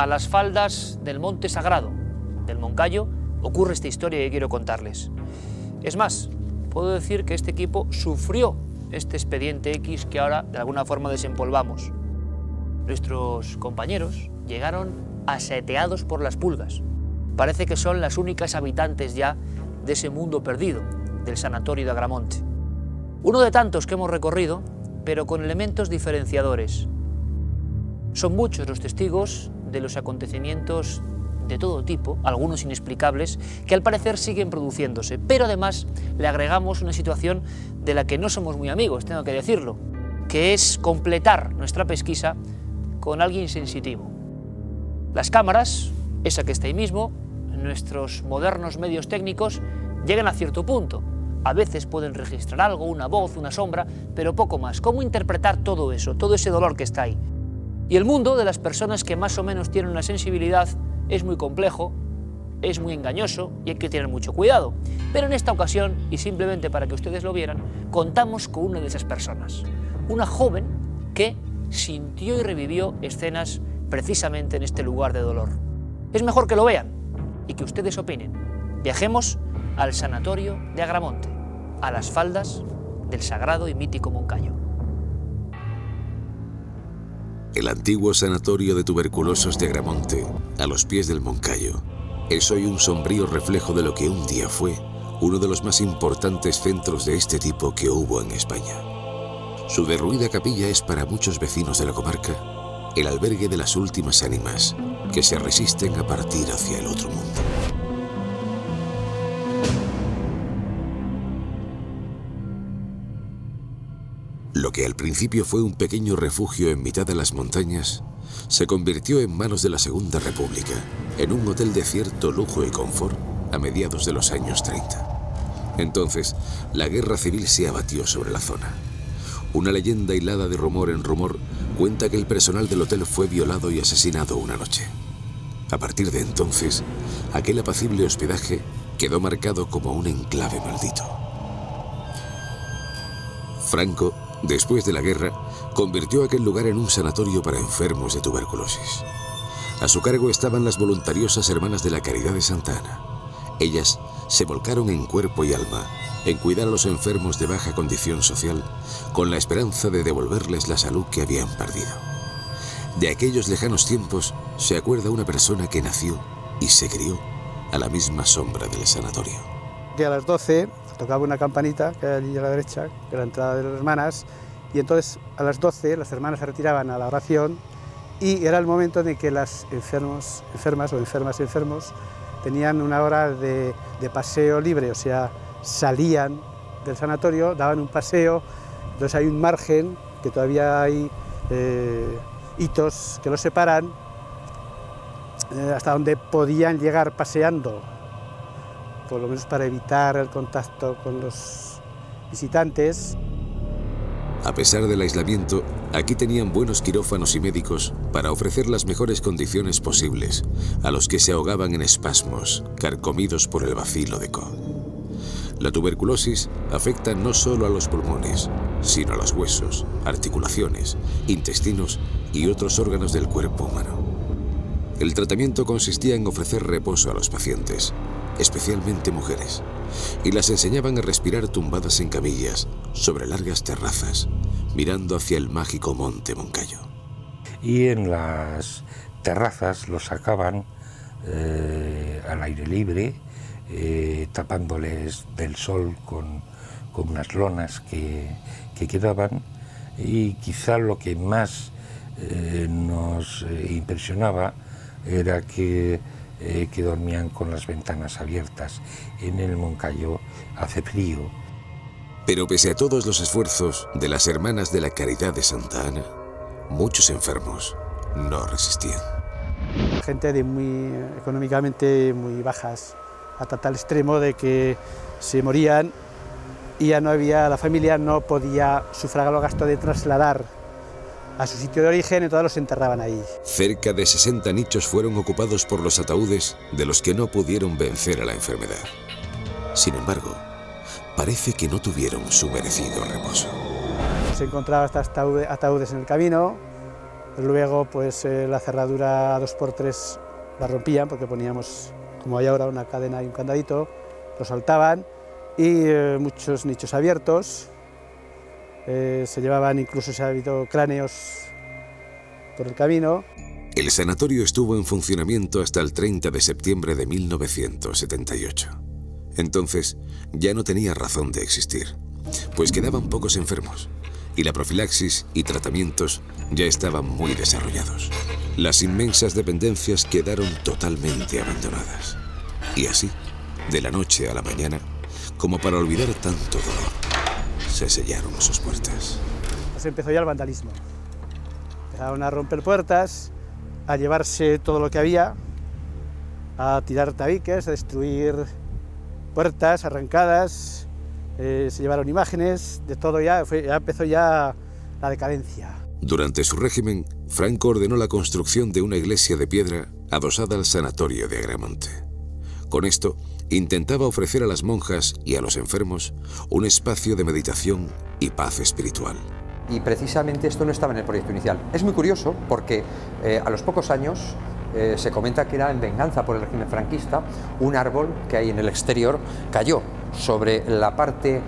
las faldas del Monte Sagrado, del Moncayo, ocurre esta historia que quiero contarles. Es más, puedo decir que este equipo sufrió este expediente X que ahora de alguna forma desempolvamos. Nuestros compañeros llegaron aseteados por las pulgas. Parece que son las únicas habitantes ya de ese mundo perdido, del sanatorio de Agramonte. Uno de tantos que hemos recorrido, pero con elementos diferenciadores. Son muchos los testigos de los acontecimientos de todo tipo, algunos inexplicables, que al parecer siguen produciéndose, pero además le agregamos una situación de la que no somos muy amigos, tengo que decirlo, que es completar nuestra pesquisa con alguien sensitivo. Las cámaras, esa que está ahí mismo, nuestros modernos medios técnicos, llegan a cierto punto. A veces pueden registrar algo, una voz, una sombra, pero poco más. ¿Cómo interpretar todo eso, todo ese dolor que está ahí? Y el mundo de las personas que más o menos tienen una sensibilidad es muy complejo, es muy engañoso y hay que tener mucho cuidado. Pero en esta ocasión, y simplemente para que ustedes lo vieran, contamos con una de esas personas. Una joven que sintió y revivió escenas precisamente en este lugar de dolor. Es mejor que lo vean y que ustedes opinen. Viajemos al sanatorio de Agramonte, a las faldas del sagrado y mítico Moncayo. El antiguo sanatorio de tuberculosos de Agramonte, a los pies del Moncayo, es hoy un sombrío reflejo de lo que un día fue uno de los más importantes centros de este tipo que hubo en España. Su derruida capilla es para muchos vecinos de la comarca el albergue de las últimas ánimas que se resisten a partir hacia el otro mundo. Lo que al principio fue un pequeño refugio en mitad de las montañas, se convirtió en manos de la Segunda República, en un hotel de cierto lujo y confort a mediados de los años 30. Entonces, la guerra civil se abatió sobre la zona. Una leyenda hilada de rumor en rumor cuenta que el personal del hotel fue violado y asesinado una noche. A partir de entonces, aquel apacible hospedaje quedó marcado como un enclave maldito. Franco, después de la guerra, convirtió aquel lugar en un sanatorio para enfermos de tuberculosis. A su cargo estaban las voluntariosas Hermanas de la Caridad de Santa Ana. Ellas se volcaron en cuerpo y alma en cuidar a los enfermos de baja condición social, con la esperanza de devolverles la salud que habían perdido. De aquellos lejanos tiempos se acuerda una persona que nació y se crió a la misma sombra del sanatorio. A las 12 tocaba una campanita que hay allí a la derecha, que era la entrada de las hermanas, y entonces a las 12 las hermanas se retiraban a la oración y era el momento en que las enfermas o enfermos tenían una hora de paseo libre, o sea, salían del sanatorio, daban un paseo, entonces hay un margen, que todavía hay hitos que los separan, hasta donde podían llegar paseando, por lo menos para evitar el contacto con los visitantes. A pesar del aislamiento, aquí tenían buenos quirófanos y médicos para ofrecer las mejores condiciones posibles a los que se ahogaban en espasmos, carcomidos por el bacilo de Koch. La tuberculosis afecta no solo a los pulmones, sino a los huesos, articulaciones, intestinos y otros órganos del cuerpo humano. El tratamiento consistía en ofrecer reposo a los pacientes, especialmente mujeres, y las enseñaban a respirar tumbadas en camillas sobre largas terrazas, mirando hacia el mágico monte Moncayo. Y en las terrazas los sacaban al aire libre, tapándoles del sol con unas lonas que quedaban, y quizá lo que más nos impresionaba era que dormían con las ventanas abiertas. En el Moncayo hace frío. Pero pese a todos los esfuerzos de las Hermanas de la Caridad de Santa Ana, muchos enfermos no resistían. Gente económicamente muy bajas, hasta tal extremo de que se morían y ya no había, la familia no podía sufragar los gastos de trasladar a su sitio de origen, y todos los enterraban ahí. Cerca de 60 nichos fueron ocupados por los ataúdes de los que no pudieron vencer a la enfermedad. Sin embargo, parece que no tuvieron su merecido reposo. Se encontraban hasta ataúdes en el camino, Luego pues la cerradura 2×3 la rompían porque poníamos, como hay ahora, una cadena y un candadito, lo soltaban y muchos nichos abiertos, se llevaban, incluso se ha habido cráneos por el camino. El sanatorio estuvo en funcionamiento hasta el 30 de septiembre de 1978. Entonces ya no tenía razón de existir, pues quedaban pocos enfermos y la profilaxis y tratamientos ya estaban muy desarrollados. Las inmensas dependencias quedaron totalmente abandonadas. Y así, de la noche a la mañana, como para olvidar tanto dolor, se sellaron sus puertas. Pues empezó ya el vandalismo. Empezaron a romper puertas, a llevarse todo lo que había, a tirar tabiques, a destruir puertas arrancadas, se llevaron imágenes, de todo ya empezó ya la decadencia. Durante su régimen, Franco ordenó la construcción de una iglesia de piedra adosada al sanatorio de Agramonte. Con esto, intentaba ofrecer a las monjas y a los enfermos un espacio de meditación y paz espiritual. Y precisamente esto no estaba en el proyecto inicial. Es muy curioso porque a los pocos años se comenta que era en venganza por el régimen franquista, un árbol que hay en el exterior cayó sobre la parte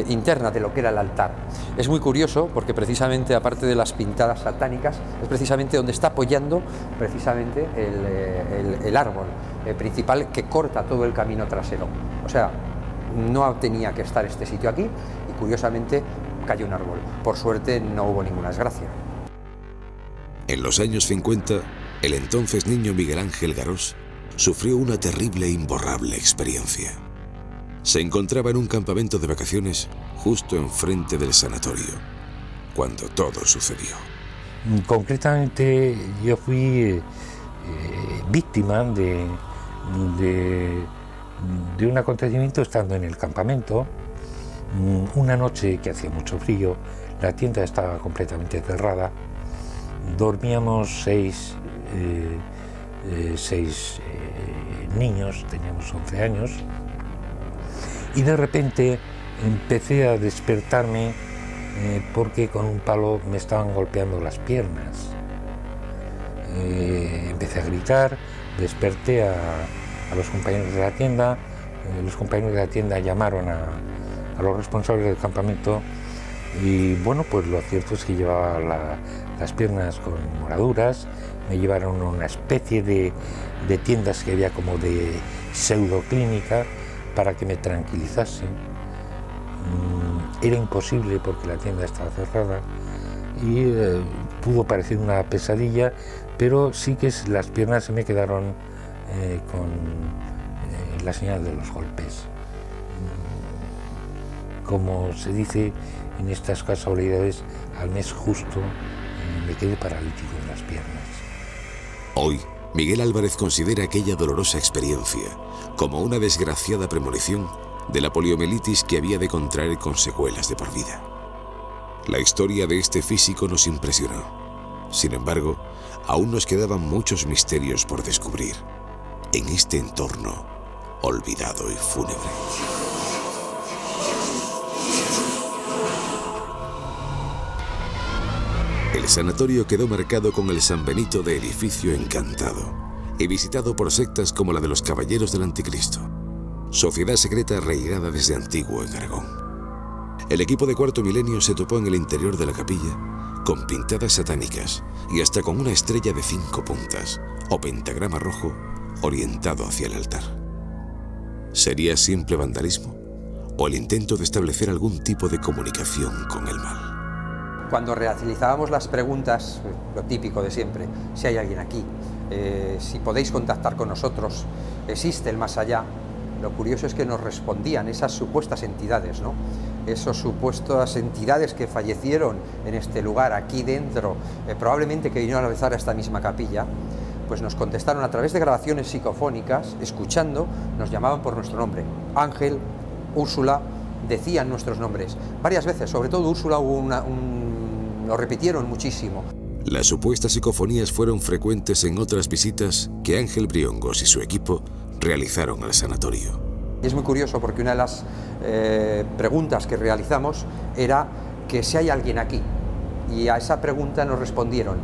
interna de lo que era el altar. Es muy curioso porque precisamente, aparte de las pintadas satánicas, es precisamente donde está apoyando precisamente el árbol principal que corta todo el camino trasero. O sea, no tenía que estar este sitio aquí y curiosamente cayó un árbol. Por suerte no hubo ninguna desgracia. En los años 50, el entonces niño Miguel Ángel Garós sufrió una terrible e imborrable experiencia. Se encontraba en un campamento de vacaciones justo enfrente del sanatorio, cuando todo sucedió. Concretamente, yo fui víctima de un acontecimiento estando en el campamento. Una noche que hacía mucho frío, la tienda estaba completamente cerrada, dormíamos seis niños, teníamos 11 años, y de repente empecé a despertarme porque con un palo me estaban golpeando las piernas. Empecé a gritar, desperté a los compañeros de la tienda, los compañeros de la tienda llamaron a los responsables del campamento y bueno, pues lo cierto es que llevaba las piernas con moraduras, me llevaron a una especie de tiendas que había como de pseudoclínica para que me tranquilizasen. Era imposible porque la tienda estaba cerrada y pudo parecer una pesadilla, pero sí que las piernas se me quedaron con la señal de los golpes. Como se dice en estas casualidades, al mes justo me quedé paralítico en las piernas. Hoy, Miguel Álvarez considera aquella dolorosa experiencia como una desgraciada premonición de la poliomielitis que había de contraer con secuelas de por vida. La historia de este físico nos impresionó. Sin embargo, aún nos quedaban muchos misterios por descubrir en este entorno olvidado y fúnebre. El sanatorio quedó marcado con el San Benito de edificio encantado y visitado por sectas como la de los Caballeros del Anticristo, sociedad secreta arraigada desde antiguo en Aragón. El equipo de Cuarto Milenio se topó en el interior de la capilla con pintadas satánicas y hasta con una estrella de 5 puntas o pentagrama rojo orientado hacia el altar. ¿Sería simple vandalismo o el intento de establecer algún tipo de comunicación con el mal? Cuando realizábamos las preguntas, lo típico de siempre, si hay alguien aquí, si podéis contactar con nosotros, existe el más allá, lo curioso es que nos respondían esas supuestas entidades, ¿no? Esas supuestas entidades que fallecieron en este lugar, aquí dentro, probablemente que vinieron a rezar a esta misma capilla, pues nos contestaron a través de grabaciones psicofónicas, escuchando, nos llamaban por nuestro nombre, Ángel, Úrsula, decían nuestros nombres, varias veces, sobre todo Úrsula lo repitieron muchísimo. Las supuestas psicofonías fueron frecuentes en otras visitas que Ángel Briongos y su equipo realizaron al sanatorio. Y es muy curioso porque una de las preguntas que realizamos era que si hay alguien aquí, y a esa pregunta nos respondieron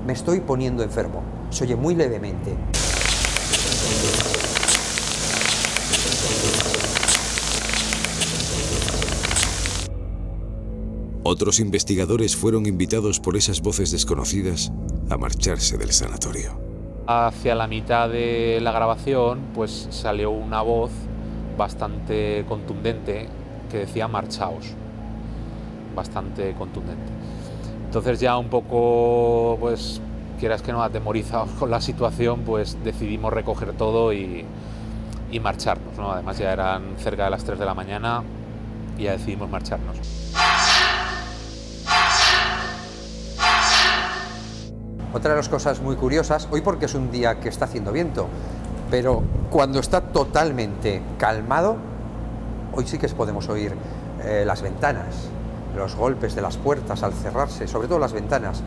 me estoy poniendo enfermo. Se oye muy levemente. Otros investigadores fueron invitados por esas voces desconocidas a marcharse del sanatorio. Hacia la mitad de la grabación, pues salió una voz bastante contundente que decía marchaos, bastante contundente. Entonces ya un poco, pues quieras que no, atemorizados con la situación, pues decidimos recoger todo y marcharnos, ¿no? Además ya eran cerca de las 3 de la mañana y ya decidimos marcharnos. Otra de las cosas muy curiosas, hoy porque es un día que está haciendo viento, pero cuando está totalmente calmado, hoy sí que podemos oír las ventanas, los golpes de las puertas al cerrarse, sobre todo las ventanas,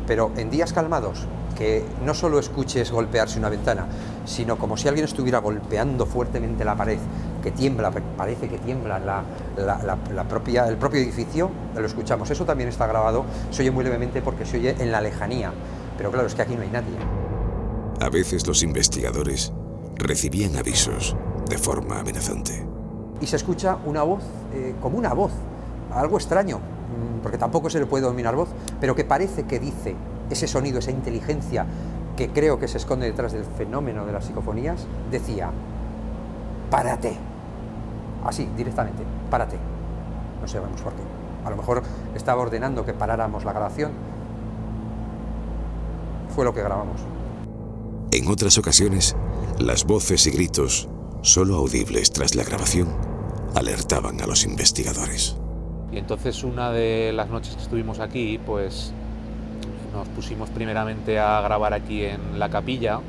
pero en días calmados, que no solo escuches golpearse una ventana, sino como si alguien estuviera golpeando fuertemente la pared, que tiembla, parece que tiembla el propio edificio, lo escuchamos. Eso también está grabado, se oye muy levemente porque se oye en la lejanía. Pero claro, es que aquí no hay nadie. A veces los investigadores recibían avisos de forma amenazante. Y se escucha una voz, como una voz, algo extraño, porque tampoco se le puede dominar voz, pero que parece que dice ese sonido, esa inteligencia que creo que se esconde detrás del fenómeno de las psicofonías, decía, párate. Así, directamente, párate. No sabemos por qué. A lo mejor estaba ordenando que paráramos la grabación. Fue lo que grabamos. En otras ocasiones, las voces y gritos, solo audibles tras la grabación, alertaban a los investigadores. Y entonces una de las noches que estuvimos aquí, pues nos pusimos primeramente a grabar aquí en la capilla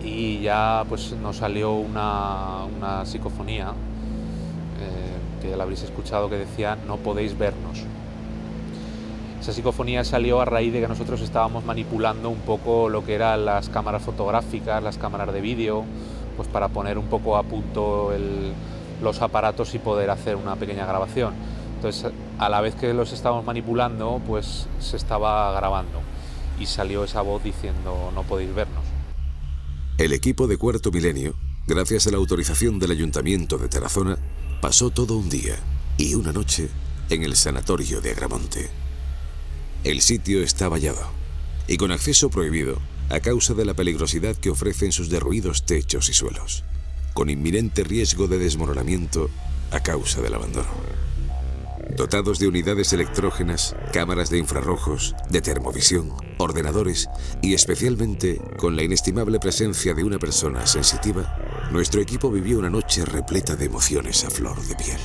y ya pues nos salió una psicofonía que ya la habréis escuchado, que decía no podéis vernos. Esa psicofonía salió a raíz de que nosotros estábamos manipulando un poco lo que eran las cámaras fotográficas, las cámaras de vídeo, pues para poner un poco a punto los aparatos y poder hacer una pequeña grabación. Entonces, a la vez que los estábamos manipulando, pues se estaba grabando y salió esa voz diciendo no podéis vernos. El equipo de Cuarto Milenio, gracias a la autorización del Ayuntamiento de Tarazona, pasó todo un día y una noche en el sanatorio de Agramonte. El sitio está vallado y con acceso prohibido a causa de la peligrosidad que ofrecen sus derruidos techos y suelos, con inminente riesgo de desmoronamiento a causa del abandono. Dotados de unidades electrógenas, cámaras de infrarrojos, de termovisión, ordenadores y especialmente con la inestimable presencia de una persona sensitiva, nuestro equipo vivió una noche repleta de emociones a flor de piel.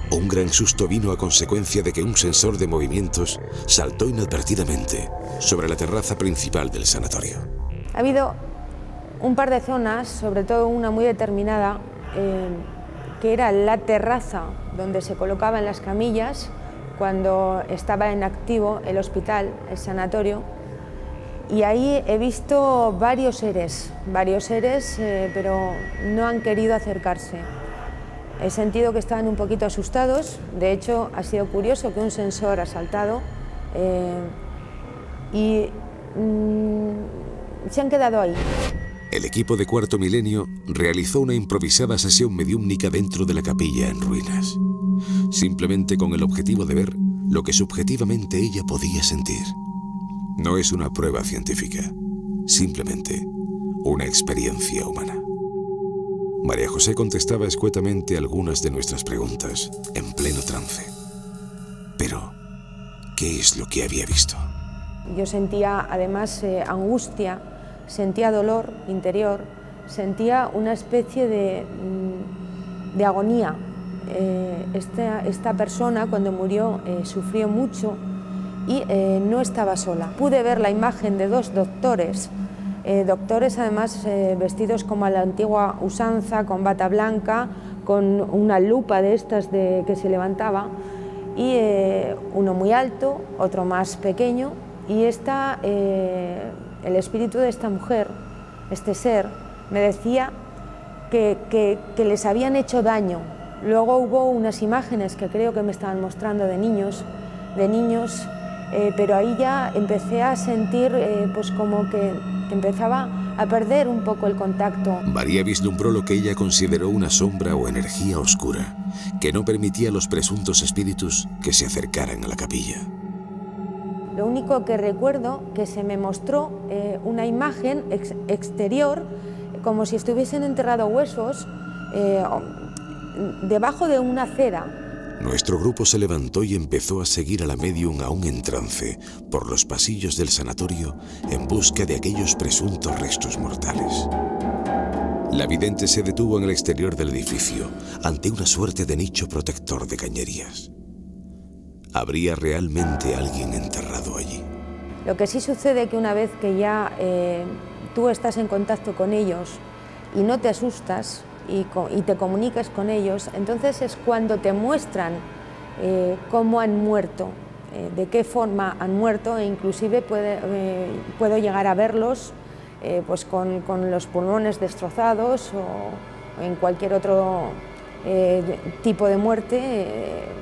Un gran susto vino a consecuencia de que un sensor de movimientos saltó inadvertidamente sobre la terraza principal del sanatorio. Ha habido un par de zonas, sobre todo una muy determinada, que era la terraza donde se colocaban las camillas cuando estaba en activo el hospital, el sanatorio, y ahí he visto varios seres, pero no han querido acercarse. He sentido que estaban un poquito asustados. De hecho, ha sido curioso que un sensor ha saltado y se han quedado ahí. El equipo de Cuarto Milenio realizó una improvisada sesión mediúmnica dentro de la capilla en ruinas, simplemente con el objetivo de ver lo que subjetivamente ella podía sentir. No es una prueba científica, simplemente una experiencia humana. María José contestaba escuetamente algunas de nuestras preguntas, en pleno trance. Pero, ¿qué es lo que había visto? Yo sentía además angustia, sentía dolor interior, sentía una especie de agonía. Esta persona cuando murió sufrió mucho y no estaba sola. Pude ver la imagen de dos doctores, además vestidos como a la antigua usanza, con bata blanca, con una lupa de estas que se levantaba, y uno muy alto, otro más pequeño, y el espíritu de esta mujer, este ser, me decía que les habían hecho daño. Luego hubo unas imágenes que creo que me estaban mostrando de niños pero ahí ya empecé a sentir pues como que empezaba a perder un poco el contacto. María vislumbró lo que ella consideró una sombra o energía oscura, que no permitía a los presuntos espíritus que se acercaran a la capilla. Lo único que recuerdo que se me mostró una imagen exterior, como si estuviesen enterrados huesos, debajo de una acera. Nuestro grupo se levantó y empezó a seguir a la médium aún en trance por los pasillos del sanatorio en busca de aquellos presuntos restos mortales. La vidente se detuvo en el exterior del edificio ante una suerte de nicho protector de cañerías. ¿Habría realmente alguien enterrado allí? Lo que sí sucede es que una vez que ya tú estás en contacto con ellos y no te asustas y te comunicas con ellos, entonces es cuando te muestran cómo han muerto, de qué forma han muerto, e inclusive puedo llegar a verlos pues con los pulmones destrozados o en cualquier otro tipo de muerte,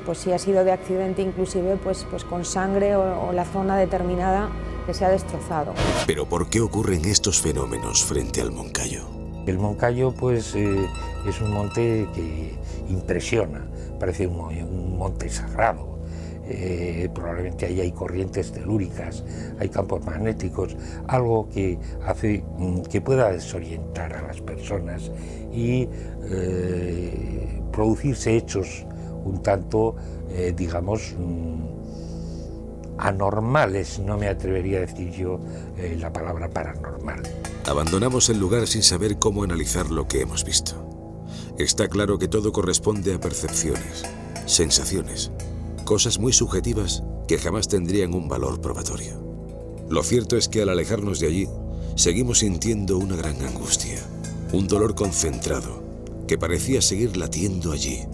pues si ha sido de accidente inclusive pues con sangre o la zona determinada que se ha destrozado. ¿Pero por qué ocurren estos fenómenos frente al Moncayo? El Moncayo pues es un monte que impresiona, parece un monte sagrado. Probablemente ahí hay corrientes telúricas, hay campos magnéticos, algo que hace que pueda desorientar a las personas y producirse hechos un tanto, digamos, anormales. No me atrevería a decir yo la palabra paranormal. Abandonamos el lugar sin saber cómo analizar lo que hemos visto. Está claro que todo corresponde a percepciones, sensaciones, cosas muy subjetivas que jamás tendrían un valor probatorio. Lo cierto es que al alejarnos de allí, seguimos sintiendo una gran angustia, un dolor concentrado que parecía seguir latiendo allí,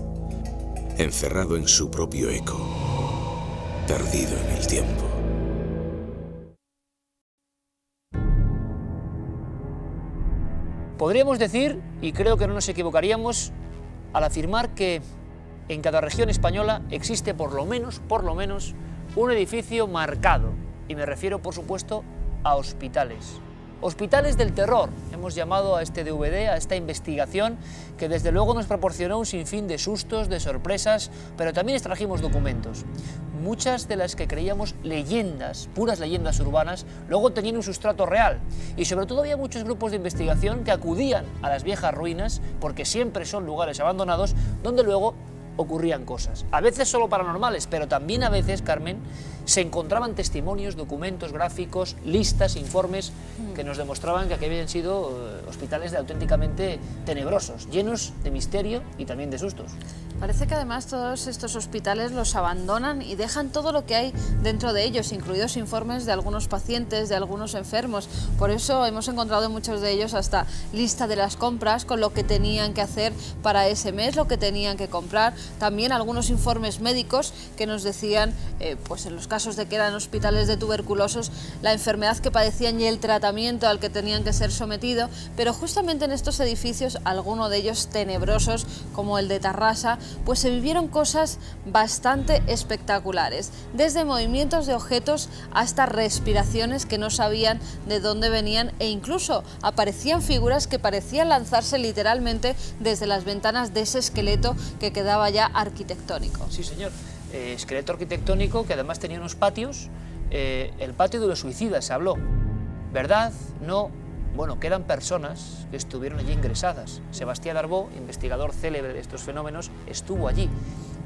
encerrado en su propio eco, perdido en el tiempo. Podríamos decir, y creo que no nos equivocaríamos, al afirmar que en cada región española existe por lo menos, un edificio marcado, y me refiero, por supuesto, a hospitales. Hospitales del terror, hemos llamado a este DVD, a esta investigación, que desde luego nos proporcionó un sinfín de sustos, de sorpresas, pero también extrajimos documentos. Muchas de las que creíamos leyendas, puras leyendas urbanas, luego tenían un sustrato real. Y sobre todo había muchos grupos de investigación que acudían a las viejas ruinas, porque siempre son lugares abandonados, donde luego ocurrían cosas. A veces solo paranormales, pero también a veces, Carmen, se encontraban testimonios, documentos gráficos, listas, informes que nos demostraban que aquí habían sido hospitales de auténticamente tenebrosos, llenos de misterio y también de sustos. Parece que además todos estos hospitales los abandonan y dejan todo lo que hay dentro de ellos, incluidos informes de algunos pacientes, de algunos enfermos. Por eso hemos encontrado en muchos de ellos hasta lista de las compras con lo que tenían que hacer para ese mes, lo que tenían que comprar. También algunos informes médicos que nos decían, pues en los casos de que eran hospitales de tuberculosos, la enfermedad que padecían y el tratamiento al que tenían que ser sometidos. Pero justamente en estos edificios, algunos de ellos tenebrosos, como el de Tarrasa, pues se vivieron cosas bastante espectaculares, desde movimientos de objetos hasta respiraciones que no sabían de dónde venían, e incluso aparecían figuras que parecían lanzarse literalmente desde las ventanas de ese esqueleto que quedaba ya arquitectónico. Sí, señor, esqueleto arquitectónico que además tenía unos patios, el patio de los suicidas se habló. ¿Verdad? No. Bueno, quedan personas que estuvieron allí ingresadas. Sebastián Darbó, investigador célebre de estos fenómenos, estuvo allí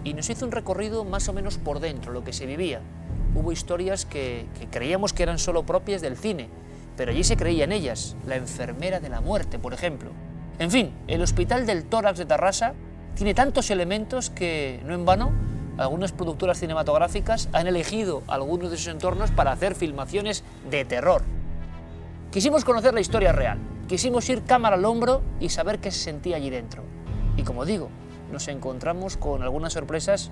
y nos hizo un recorrido más o menos por dentro, lo que se vivía. Hubo historias que creíamos que eran solo propias del cine, pero allí se creía en ellas. La enfermera de la muerte, por ejemplo. En fin, el Hospital del Tórax de Tarrasa tiene tantos elementos que, no en vano, algunas productoras cinematográficas han elegido algunos de sus entornos para hacer filmaciones de terror. Quisimos conocer la historia real, quisimos ir cámara al hombro y saber qué se sentía allí dentro. Y como digo, nos encontramos con algunas sorpresas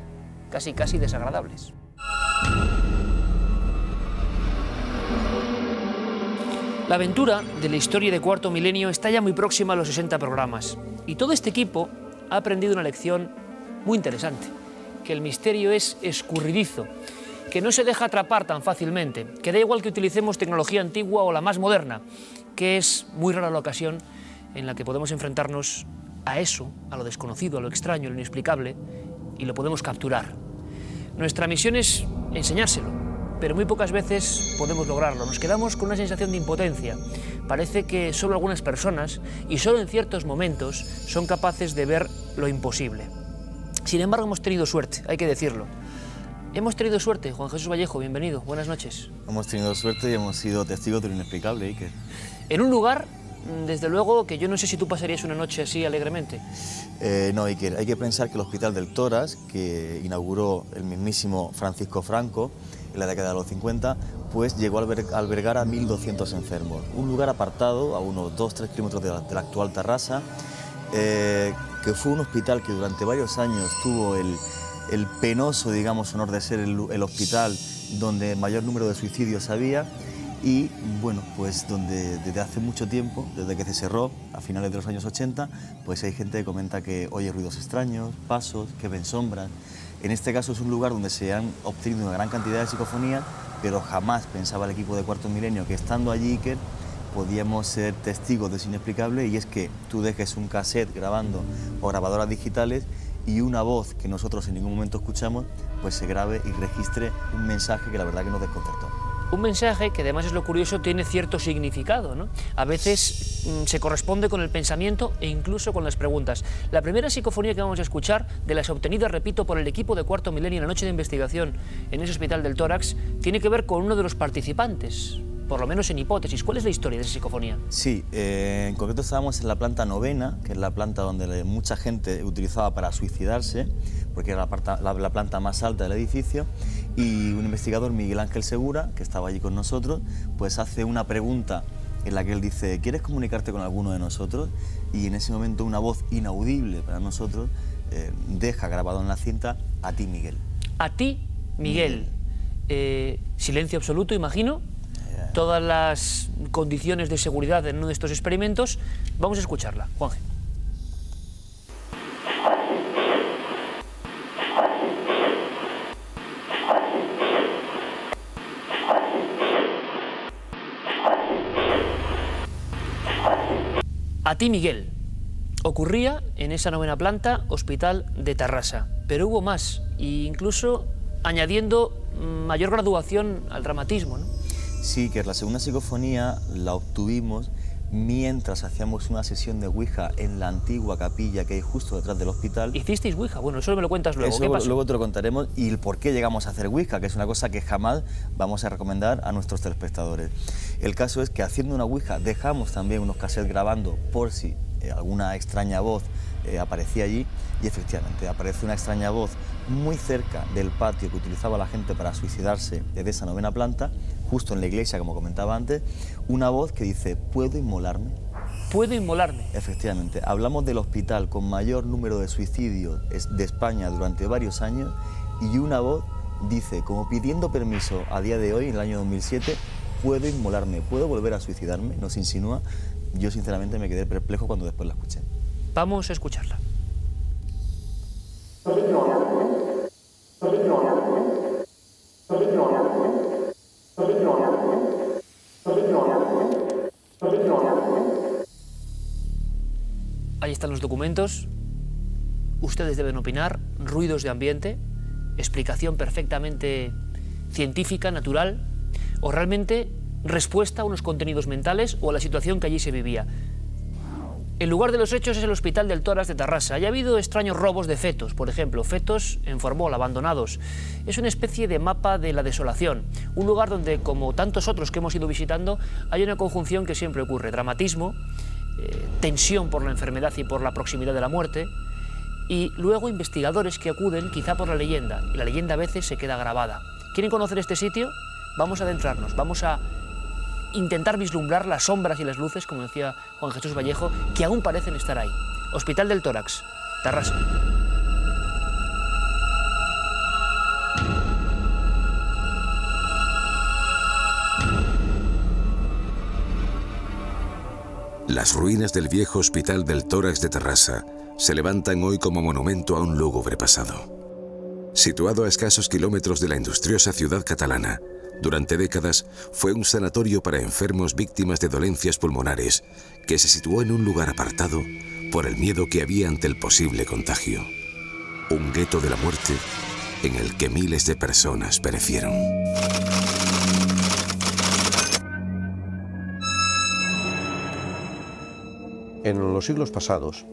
casi desagradables. La aventura de la historia de Cuarto Milenio está ya muy próxima a los 60 programas. Y todo este equipo ha aprendido una lección muy interesante, que el misterio es escurridizo, que no se deja atrapar tan fácilmente, que da igual que utilicemos tecnología antigua o la más moderna, que es muy rara la ocasión en la que podemos enfrentarnos a eso, a lo desconocido, a lo extraño, a lo inexplicable, y lo podemos capturar. Nuestra misión es enseñárselo, pero muy pocas veces podemos lograrlo. Nos quedamos con una sensación de impotencia. Parece que solo algunas personas, y solo en ciertos momentos, son capaces de ver lo imposible. Sin embargo, hemos tenido suerte, hay que decirlo. Hemos tenido suerte. Juan Jesús Vallejo, bienvenido, buenas noches. Hemos tenido suerte y hemos sido testigos de lo inexplicable, Iker. En un lugar, desde luego, que yo no sé si tú pasarías una noche así alegremente. No, Iker, hay que pensar que el Hospital del Tórax, que inauguró el mismísimo Francisco Franco en la década de los 50, pues llegó a albergar a 1.200 enfermos. Un lugar apartado, a unos 2-3 kilómetros de la actual Tarrasa, que fue un hospital que durante varios años tuvo el penoso, digamos, honor de ser el hospital donde mayor número de suicidios había y, bueno, pues donde desde hace mucho tiempo, desde que se cerró a finales de los años 80, pues hay gente que comenta que oye ruidos extraños, pasos, que ven sombras. En este caso es un lugar donde se han obtenido una gran cantidad de psicofonías, pero jamás pensaba el equipo de Cuarto Milenio que estando allí, Iker, podíamos ser testigos de eso inexplicable, y es que tú dejes un cassette grabando o grabadoras digitales y una voz que nosotros en ningún momento escuchamos, pues se grabe y registre un mensaje que la verdad que nos desconcertó. Un mensaje que además es lo curioso, tiene cierto significado, ¿no? A veces se corresponde con el pensamiento e incluso con las preguntas. La primera psicofonía que vamos a escuchar, de las obtenidas, repito, por el equipo de Cuarto Milenio en la noche de investigación en ese Hospital del Tórax, tiene que ver con uno de los participantes, por lo menos en hipótesis. ¿Cuál es la historia de esa psicofonía? Sí, en concreto estábamos en la planta 9, que es la planta donde mucha gente utilizaba para suicidarse, porque era la planta más alta del edificio, y un investigador, Miguel Ángel Segura, que estaba allí con nosotros, pues hace una pregunta en la que él dice: ¿quieres comunicarte con alguno de nosotros? Y en ese momento una voz inaudible para nosotros deja grabado en la cinta: a ti, Miguel. A ti, Miguel. Silencio absoluto, imagino. Todas las condiciones de seguridad en uno de estos experimentos. Vamos a escucharla, Juanje. A ti, Miguel. Ocurría en esa 9ª planta, Hospital de Tarrasa. Pero hubo más, e incluso añadiendo mayor graduación al dramatismo, ¿no? Sí, que la segunda psicofonía la obtuvimos mientras hacíamos una sesión de Ouija en la antigua capilla que hay justo detrás del hospital. ¿Hicisteis Ouija? Bueno, eso me lo cuentas luego. ¿Qué pasó? Luego te lo contaremos, y el por qué llegamos a hacer Ouija, que es una cosa que jamás vamos a recomendar a nuestros telespectadores. El caso es que haciendo una Ouija dejamos también unos cassettes grabando por si alguna extraña voz aparecía allí, y efectivamente aparece una extraña voz muy cerca del patio que utilizaba la gente para suicidarse desde esa 9ª planta, justo en la iglesia, como comentaba antes, una voz que dice: ¿puedo inmolarme? ¿Puedo inmolarme? Efectivamente, hablamos del hospital con mayor número de suicidios de España durante varios años, y una voz dice, como pidiendo permiso a día de hoy, en el año 2007, ¿puedo inmolarme? ¿Puedo volver a suicidarme? Nos insinúa. Yo sinceramente me quedé perplejo cuando después la escuché. Vamos a escucharla. Ahí están los documentos. Ustedes deben opinar. Ruidos de ambiente, explicación perfectamente científica, natural, o realmente respuesta a unos contenidos mentales o a la situación que allí se vivía. El lugar de los hechos es el Hospital del Tórax de Tarrasa. Ha habido extraños robos de fetos, por ejemplo, fetos en formol, abandonados. Es una especie de mapa de la desolación, un lugar donde, como tantos otros que hemos ido visitando, hay una conjunción que siempre ocurre: dramatismo, tensión por la enfermedad y por la proximidad de la muerte, y luego investigadores que acuden quizá por la leyenda, y la leyenda a veces se queda grabada. ¿Quieren conocer este sitio? Vamos a adentrarnos, vamos a intentar vislumbrar las sombras y las luces, como decía Juan Jesús Vallejo, que aún parecen estar ahí. Hospital del Tórax, Tarrasa. Las ruinas del viejo Hospital del Tórax de Tarrasa se levantan hoy como monumento a un lúgubre pasado. Situado a escasos kilómetros de la industriosa ciudad catalana, durante décadas fue un sanatorio para enfermos víctimas de dolencias pulmonares que se situó en un lugar apartado por el miedo que había ante el posible contagio. Un gueto de la muerte en el que miles de personas perecieron. En los siglos pasados,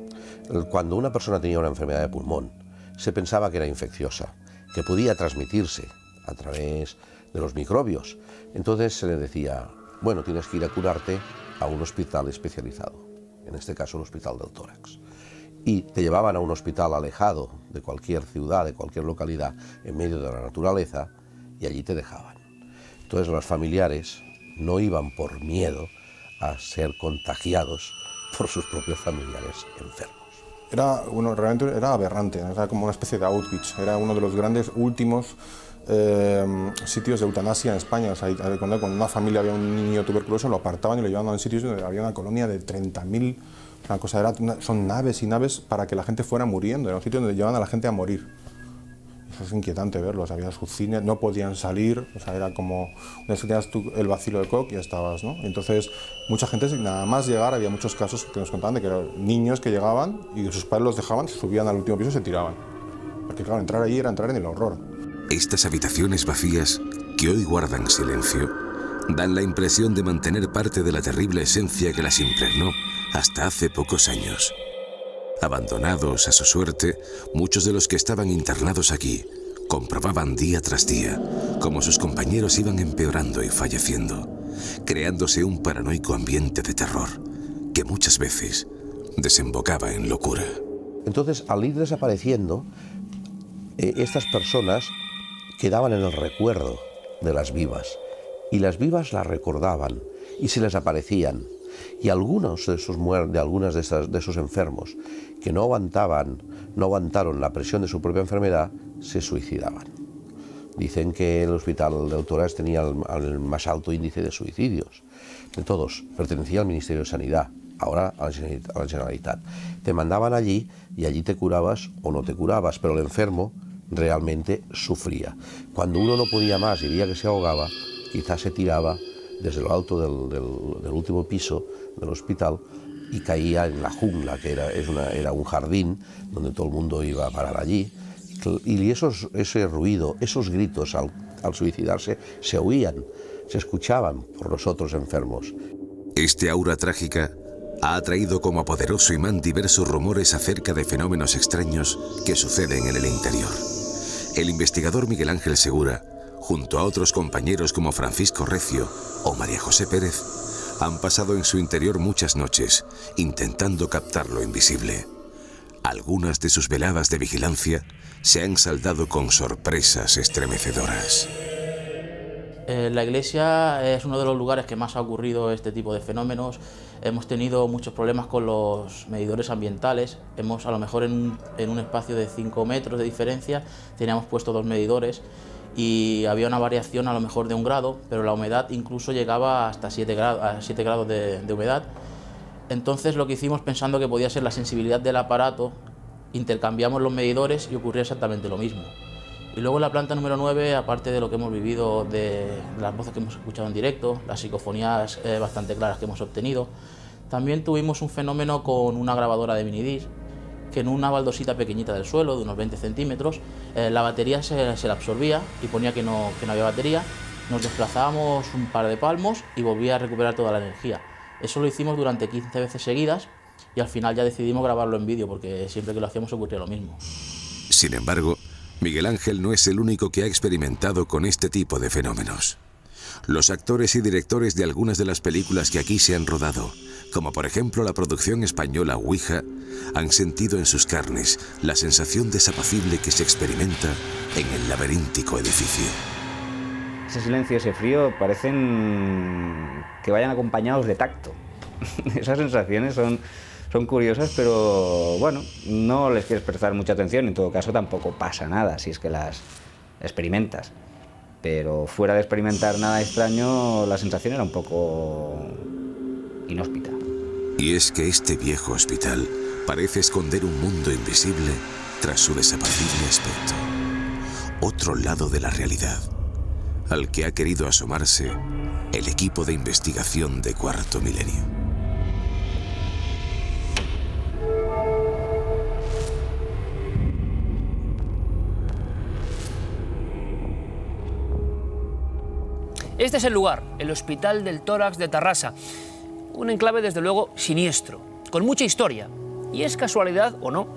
cuando una persona tenía una enfermedad de pulmón, se pensaba que era infecciosa, que podía transmitirse a través de los microbios. Entonces se le decía, bueno, tienes que ir a curarte a un hospital especializado, en este caso el Hospital del Tórax. Y te llevaban a un hospital alejado de cualquier ciudad, de cualquier localidad, en medio de la naturaleza, y allí te dejaban. Entonces los familiares no iban por miedo a ser contagiados por sus propios familiares enfermos. Realmente era aberrante, era como una especie de Auschwitz, era uno de los grandes últimos sitios de eutanasia en España. O sea, cuando una familia había un niño tuberculoso, lo apartaban y lo llevaban a sitios donde había una colonia de 30.000, una cosa, son naves y naves para que la gente fuera muriendo, era un sitio donde llevaban a la gente a morir. Eso es inquietante verlo, o sea, había sus cines, no podían salir, o sea, era como, una vez que tenías tú el bacilo de Koch, ya estabas, ¿no? Entonces, mucha gente, nada más llegar, había muchos casos que nos contaban de que eran niños que llegaban y sus padres los dejaban, se subían al último piso y se tiraban. Porque claro, entrar allí era entrar en el horror. Estas habitaciones vacías, que hoy guardan silencio, dan la impresión de mantener parte de la terrible esencia que las impregnó hasta hace pocos años. Abandonados a su suerte, muchos de los que estaban internados aquí comprobaban día tras día cómo sus compañeros iban empeorando y falleciendo, creándose un paranoico ambiente de terror que muchas veces desembocaba en locura. Entonces, al ir desapareciendo, estas personas quedaban en el recuerdo de las vivas, y las vivas las recordaban y se les aparecían. Y algunos de esos enfermos que no aguantaron la presión de su propia enfermedad, se suicidaban. Dicen que el Hospital del Tórax tenía el más alto índice de suicidios de todos, pertenecía al Ministerio de Sanidad, ahora a la Generalitat. Te mandaban allí y allí te curabas o no te curabas, pero el enfermo realmente sufría. Cuando uno no podía más y veía que se ahogaba, quizás se tiraba desde lo alto del último piso del hospital y caía en la jungla, que era un jardín donde todo el mundo iba a parar allí. Y ese ruido, esos gritos al suicidarse, se oían, se escuchaban por los otros enfermos. Este aura trágica ha atraído como poderoso imán diversos rumores acerca de fenómenos extraños que suceden en el interior. El investigador Miguel Ángel Segura, junto a otros compañeros como Francisco Recio o María José Pérez, han pasado en su interior muchas noches intentando captar lo invisible. Algunas de sus veladas de vigilancia se han saldado con sorpresas estremecedoras. La iglesia es uno de los lugares que más ha ocurrido este tipo de fenómenos. Hemos tenido muchos problemas con los medidores ambientales. A lo mejor en un espacio de 5 metros de diferencia teníamos puesto 2 medidores y había una variación a lo mejor de 1 grado, pero la humedad incluso llegaba hasta 7 grados de humedad. Entonces lo que hicimos, pensando que podía ser la sensibilidad del aparato, intercambiamos los medidores y ocurría exactamente lo mismo. Y luego en la planta número 9, aparte de lo que hemos vivido, de las voces que hemos escuchado en directo, las psicofonías bastante claras que hemos obtenido, también tuvimos un fenómeno con una grabadora de minidisc, que en una baldosita pequeñita del suelo, de unos 20 centímetros, la batería se la absorbía y ponía que no había batería. Nos desplazábamos un par de palmos y volvía a recuperar toda la energía. Eso lo hicimos durante 15 veces seguidas y al final ya decidimos grabarlo en vídeo, porque siempre que lo hacíamos ocurría lo mismo. Sin embargo, Miguel Ángel no es el único que ha experimentado con este tipo de fenómenos. Los actores y directores de algunas de las películas que aquí se han rodado, como por ejemplo la producción española Ouija, han sentido en sus carnes la sensación desapacible que se experimenta en el laberíntico edificio. Ese silencio y ese frío parecen que vayan acompañados de tacto. Esas sensaciones son curiosas, pero bueno, no les quieres prestar mucha atención, en todo caso tampoco pasa nada si es que las experimentas. Pero fuera de experimentar nada extraño, la sensación era un poco inhóspita. Y es que este viejo hospital parece esconder un mundo invisible tras su desapacible aspecto. otro lado de la realidad, al que ha querido asomarse el equipo de investigación de Cuarto Milenio. Este es el lugar, el Hospital del Tórax de Tarrasa, un enclave desde luego siniestro, con mucha historia. Y es casualidad, o no,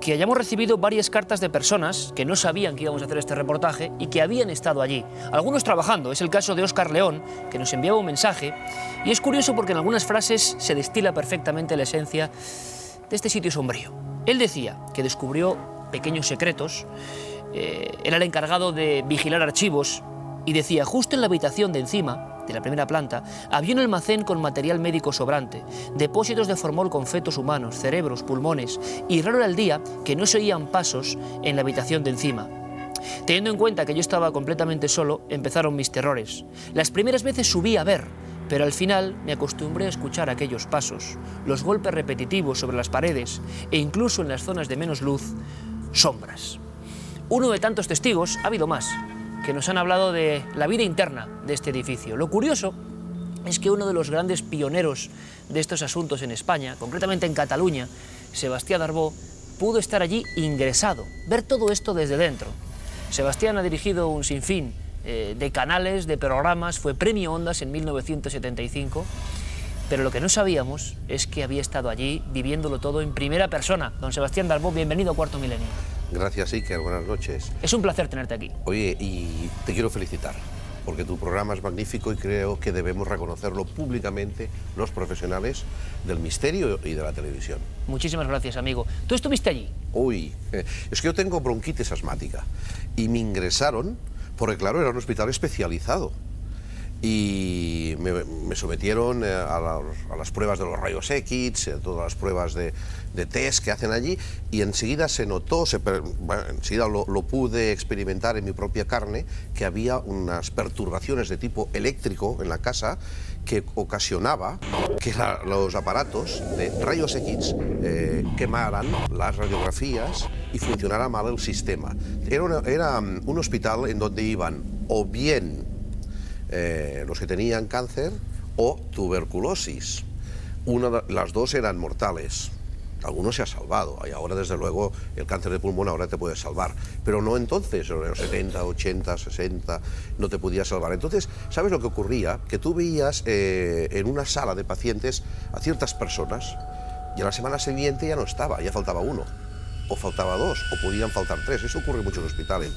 que hayamos recibido varias cartas de personas que no sabían que íbamos a hacer este reportaje y que habían estado allí, algunos trabajando. Es el caso de Óscar León, que nos enviaba un mensaje, y es curioso porque en algunas frases se destila perfectamente la esencia de este sitio sombrío. Él decía que descubrió pequeños secretos, era el encargado de vigilar archivos, y decía, justo en la habitación de encima, de la primera planta, había un almacén con material médico sobrante, depósitos de formol con fetos humanos, cerebros, pulmones, y raro era el día que no se oían pasos en la habitación de encima. Teniendo en cuenta que yo estaba completamente solo, empezaron mis terrores. Las primeras veces subí a ver, pero al final me acostumbré a escuchar aquellos pasos, los golpes repetitivos sobre las paredes e incluso en las zonas de menos luz, sombras. Uno de tantos testigos, ha habido más, que nos han hablado de la vida interna de este edificio. Lo curioso es que uno de los grandes pioneros de estos asuntos en España, concretamente en Cataluña, Sebastián Darbó, pudo estar allí ingresado, ver todo esto desde dentro. Sebastián ha dirigido un sinfín de canales, de programas, fue premio Ondas en 1975, pero lo que no sabíamos es que había estado allí viviéndolo todo en primera persona. Don Sebastián Darbó, bienvenido a Cuarto Milenio. Gracias, Iker, buenas noches. Es un placer tenerte aquí. Oye, y te quiero felicitar, porque tu programa es magnífico y creo que debemos reconocerlo públicamente los profesionales del misterio y de la televisión. Muchísimas gracias, amigo. ¿Tú estuviste allí? Uy, es que yo tengo bronquitis asmática y me ingresaron porque, claro, era un hospital especializado. Y me sometieron a las pruebas de los rayos X, todas las pruebas de test que hacen allí, y enseguida se notó, enseguida lo pude experimentar en mi propia carne, que había unas perturbaciones de tipo eléctrico en la casa que ocasionaba que los aparatos de rayos X quemaran las radiografías y funcionara mal el sistema. Era un hospital en donde iban o bien los que tenían cáncer o tuberculosis. Las dos eran mortales. Algunos se ha salvado, y ahora desde luego el cáncer de pulmón ahora te puede salvar, pero no entonces, en los 70, 80, 60, no te podía salvar. Entonces, ¿sabes lo que ocurría? Que tú veías en una sala de pacientes a ciertas personas y a la semana siguiente ya no estaba, ya faltaba uno, o faltaba dos, o podían faltar tres. Eso ocurre mucho en hospitales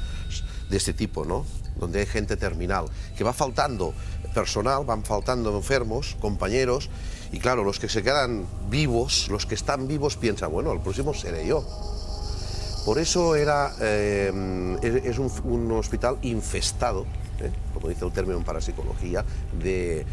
de este tipo, ¿no? Donde hay gente terminal, que va faltando personal, van faltando enfermos, compañeros, y claro, los que se quedan vivos, los que están vivos piensan, bueno, el próximo seré yo. Por eso es un hospital infestado, como dice el término en parapsicología, de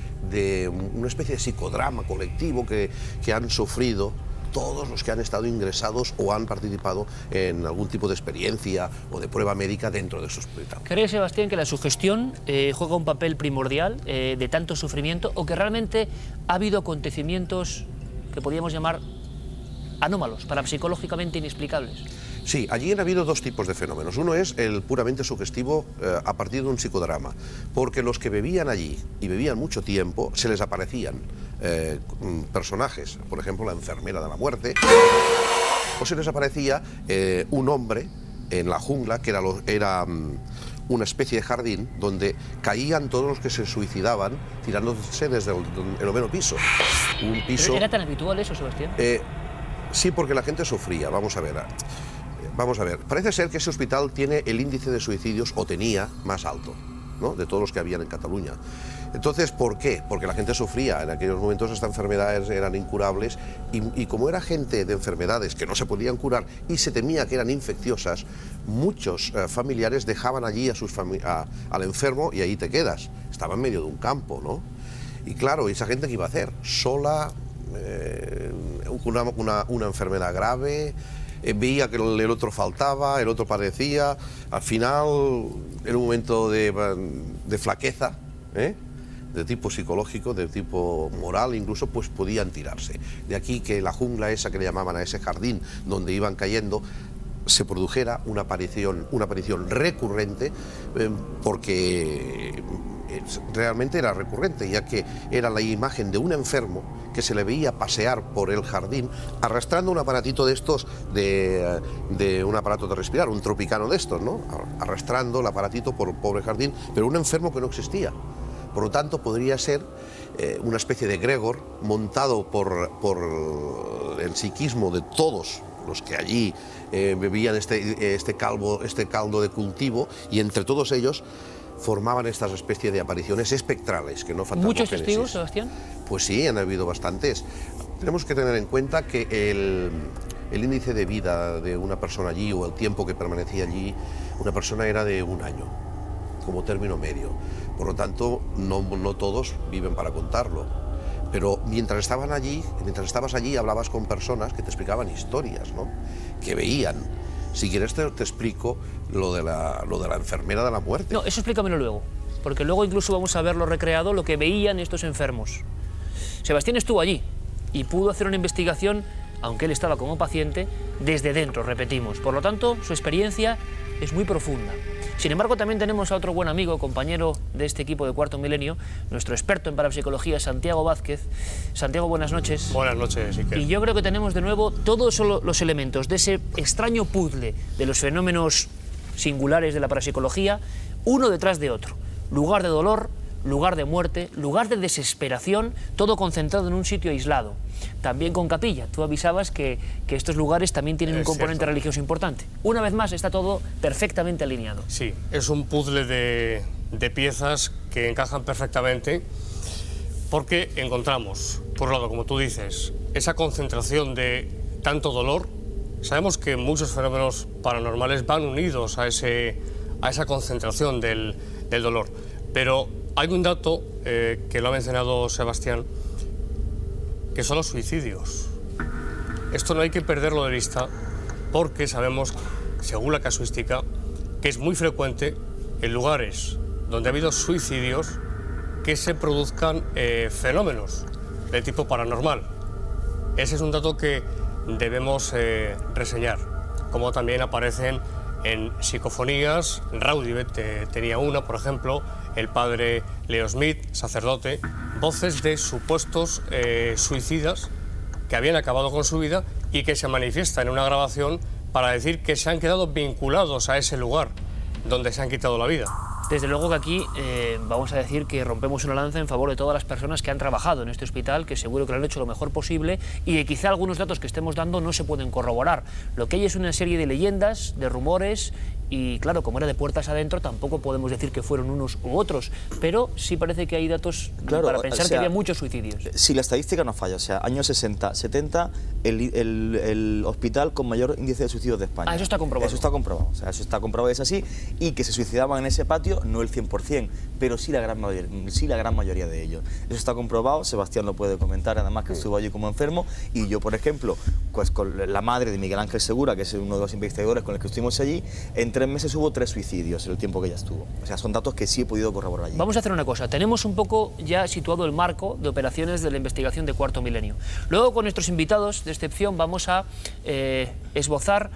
una especie de psicodrama colectivo que han sufrido todos los que han estado ingresados o han participado en algún tipo de experiencia o de prueba médica dentro de su hospital. ¿Cree, Sebastián, que la sugestión juega un papel primordial de tanto sufrimiento, o que realmente ha habido acontecimientos que podríamos llamar anómalos, parapsicológicamente inexplicables? Sí, allí han habido dos tipos de fenómenos. Uno es el puramente sugestivo a partir de un psicodrama, porque los que bebían allí y bebían mucho tiempo, se les aparecían personajes, por ejemplo la enfermera de la muerte, o se les aparecía un hombre en la jungla, que era una especie de jardín donde caían todos los que se suicidaban tirándose desde el noveno piso. Un piso. ¿Era tan habitual eso, Sebastián? Sí, porque la gente sufría. Vamos a ver, parece ser que ese hospital tiene el índice de suicidios, o tenía, más alto, ¿no?, de todos los que habían en Cataluña. Entonces, ¿por qué? Porque la gente sufría. En aquellos momentos estas enfermedades eran incurables y como era gente de enfermedades que no se podían curar y se temía que eran infecciosas, muchos familiares dejaban allí al enfermo y ahí te quedas. Estaba en medio de un campo, ¿no? Y claro, ¿esa gente qué iba a hacer? Sola, una enfermedad grave, veía que el otro faltaba, el otro padecía. Al final, en un momento de flaqueza, de tipo psicológico, de tipo moral incluso, pues podían tirarse. De aquí que la jungla esa que le llamaban a ese jardín donde iban cayendo, se produjera una aparición recurrente, porque realmente era recurrente, ya que era la imagen de un enfermo que se le veía pasear por el jardín arrastrando un aparatito de estos, de un aparato de respirar, un tropicano de estos, ¿no? Arrastrando el aparatito por el pobre jardín, pero un enfermo que no existía. Por lo tanto, podría ser una especie de egregor montado por el psiquismo de todos los que allí bebían este caldo de cultivo, y entre todos ellos formaban estas especies de apariciones espectrales que no faltan. ¿Muchos testigos, Sebastián? Pues sí, han habido bastantes. Tenemos que tener en cuenta que el índice de vida de una persona allí, o el tiempo que permanecía allí, una persona era de 1 año, como término medio. Por lo tanto, no todos viven para contarlo. Pero mientras estabas allí, hablabas con personas que te explicaban historias, ¿no? Que veían. Si quieres te explico lo de la enfermera de la muerte. No, eso explícamelo luego, porque luego incluso vamos a verlo recreado, lo que veían estos enfermos. Sebastián estuvo allí y pudo hacer una investigación, aunque él estaba como paciente, desde dentro, repetimos. Por lo tanto, su experiencia es muy profunda. Sin embargo, también tenemos a otro buen amigo, compañero de este equipo de Cuarto Milenio, nuestro experto en parapsicología, Santiago Vázquez. Santiago, buenas noches. Buenas noches, Iker. Y yo creo que tenemos de nuevo todos los elementos de ese extraño puzzle de los fenómenos singulares de la parapsicología, uno detrás de otro. Lugar de dolor, lugar de muerte, lugar de desesperación, todo concentrado en un sitio aislado. También con capilla. Tú avisabas que estos lugares también tienen un componente religioso importante. Una vez más, está todo perfectamente alineado. Sí, es un puzzle de piezas que encajan perfectamente, porque encontramos, por un lado, como tú dices, esa concentración de tanto dolor. Sabemos que muchos fenómenos paranormales van unidos a esa concentración del dolor, pero hay un dato que lo ha mencionado Sebastián, que son los suicidios. Esto no hay que perderlo de vista, porque sabemos, según la casuística, que es muy frecuente en lugares donde ha habido suicidios que se produzcan fenómenos de tipo paranormal. Ese es un dato que debemos reseñar, como también aparecen en psicofonías. Raudivet tenía una, por ejemplo, el padre Leo Smith, sacerdote, voces de supuestos suicidas que habían acabado con su vida y que se manifiestan en una grabación para decir que se han quedado vinculados a ese lugar donde se han quitado la vida. Desde luego que aquí vamos a decir que rompemos una lanza en favor de todas las personas que han trabajado en este hospital, que seguro que lo han hecho lo mejor posible, y que quizá algunos datos que estemos dando no se pueden corroborar. Lo que hay es una serie de leyendas, de rumores, y claro, como era de puertas adentro, tampoco podemos decir que fueron unos u otros, pero sí parece que hay datos para pensar que había muchos suicidios. Si la estadística no falla, o sea, años 60, 70, el hospital con mayor índice de suicidios de España. Ah, eso está comprobado. Eso está comprobado, o sea, eso está comprobado, es así, y que se suicidaban en ese patio, no el 100%, pero sí la gran mayoría de ellos. Eso está comprobado, Sebastián lo puede comentar, además que estuvo allí como enfermo, y yo, por ejemplo, pues con la madre de Miguel Ángel Segura, que es uno de los investigadores con los que estuvimos allí, en 3 meses hubo 3 suicidios en el tiempo que ella estuvo. O sea, son datos que sí he podido corroborar allí. Vamos a hacer una cosa, tenemos un poco ya situado el marco de operaciones de la investigación de Cuarto Milenio. Luego, con nuestros invitados de excepción, vamos a esbozar,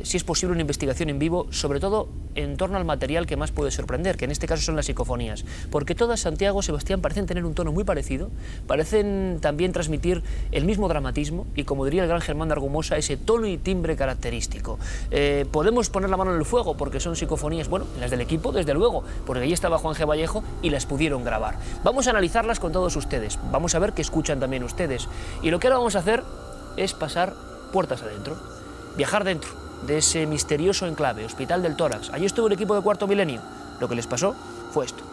si es posible, una investigación en vivo, sobre todo en torno al material que más puede sorprender, que en este caso son las psicofonías, porque todas, Santiago, Sebastián, parecen tener un tono muy parecido, parecen también transmitir el mismo dramatismo y, como diría el gran Germán de Argumosa, ese tono y timbre característico. Podemos poner la mano en el fuego porque son psicofonías, bueno, las del equipo, desde luego, porque allí estaba Juan G. Vallejo y las pudieron grabar. Vamos a analizarlas con todos ustedes, vamos a ver qué escuchan también ustedes, y lo que ahora vamos a hacer es pasar puertas adentro, viajar dentro de ese misterioso enclave, Hospital del Tórax. Allí estuvo el equipo de Cuarto Milenio. Lo que les pasó fue esto.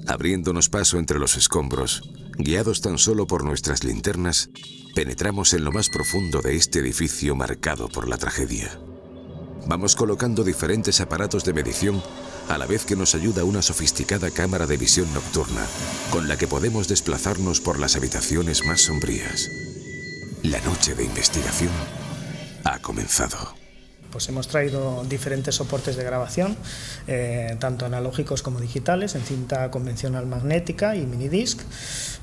Abriéndonos paso entre los escombros, guiados tan solo por nuestras linternas, penetramos en lo más profundo de este edificio marcado por la tragedia. Vamos colocando diferentes aparatos de medición a la vez que nos ayuda una sofisticada cámara de visión nocturna, con la que podemos desplazarnos por las habitaciones más sombrías. La noche de investigación ha comenzado. Pues hemos traído diferentes soportes de grabación, tanto analógicos como digitales, en cinta convencional magnética y minidisc,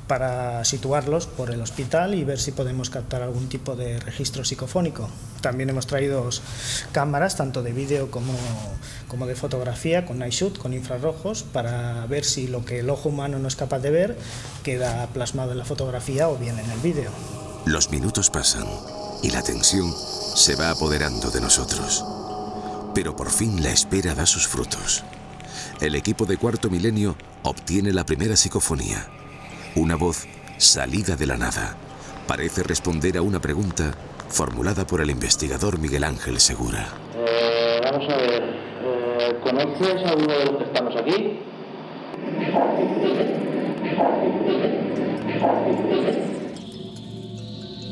para situarlos por el hospital y ver si podemos captar algún tipo de registro psicofónico. También hemos traído cámaras, tanto de vídeo como de fotografía, con night shoot, con infrarrojos, para ver si lo que el ojo humano no es capaz de ver queda plasmado en la fotografía o bien en el vídeo. Los minutos pasan y la tensión se va apoderando de nosotros. Pero por fin la espera da sus frutos. El equipo de Cuarto Milenio obtiene la primera psicofonía. Una voz salida de la nada. Parece responder a una pregunta formulada por el investigador Miguel Ángel Segura. Vamos a ver, ¿conoces a uno de los que estamos aquí?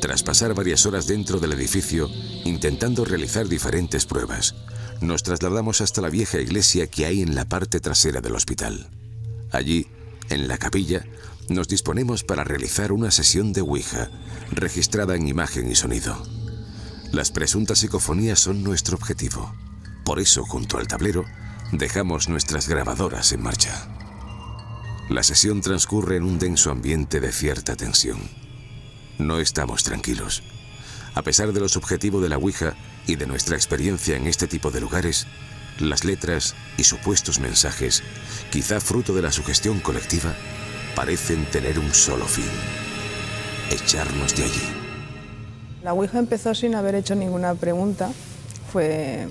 Tras pasar varias horas dentro del edificio, intentando realizar diferentes pruebas, nos trasladamos hasta la vieja iglesia que hay en la parte trasera del hospital. Allí, en la capilla, nos disponemos para realizar una sesión de Ouija, registrada en imagen y sonido. Las presuntas psicofonías son nuestro objetivo. Por eso, junto al tablero, dejamos nuestras grabadoras en marcha. La sesión transcurre en un denso ambiente de cierta tensión. No estamos tranquilos. A pesar de lo subjetivo de la Ouija y de nuestra experiencia en este tipo de lugares, las letras y supuestos mensajes, quizá fruto de la sugestión colectiva, parecen tener un solo fin: echarnos de allí. La Ouija empezó sin haber hecho ninguna pregunta. Fue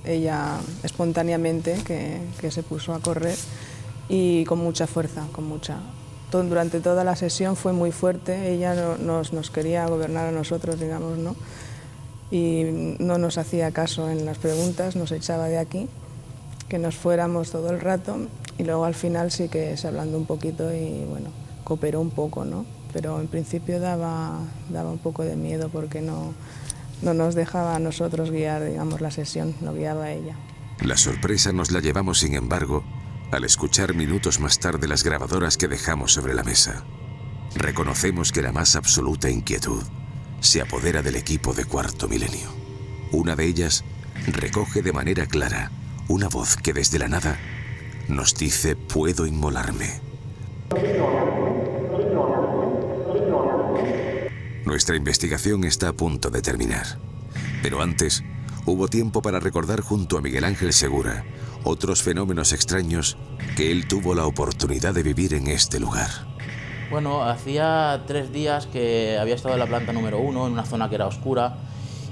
ella espontáneamente que se puso a correr y con mucha fuerza, Durante toda la sesión fue muy fuerte. Ella nos quería gobernar a nosotros, digamos, ¿no? Y no nos hacía caso en las preguntas, nos echaba de aquí, que nos fuéramos todo el rato, y luego al final sí que se ablandó un poquito y bueno, cooperó un poco, ¿no? Pero en principio daba un poco de miedo porque no nos dejaba a nosotros guiar, digamos, la sesión, lo guiaba ella. La sorpresa nos la llevamos, sin embargo, al escuchar minutos más tarde las grabadoras que dejamos sobre la mesa. Reconocemos que la más absoluta inquietud se apodera del equipo de Cuarto Milenio. Una de ellas recoge de manera clara una voz que desde la nada nos dice: puedo inmolarme. Nuestra investigación está a punto de terminar, pero antes hubo tiempo para recordar junto a Miguel Ángel Segura otros fenómenos extraños que él tuvo la oportunidad de vivir en este lugar. Bueno, hacía 3 días que había estado en la planta número 1, en una zona que era oscura,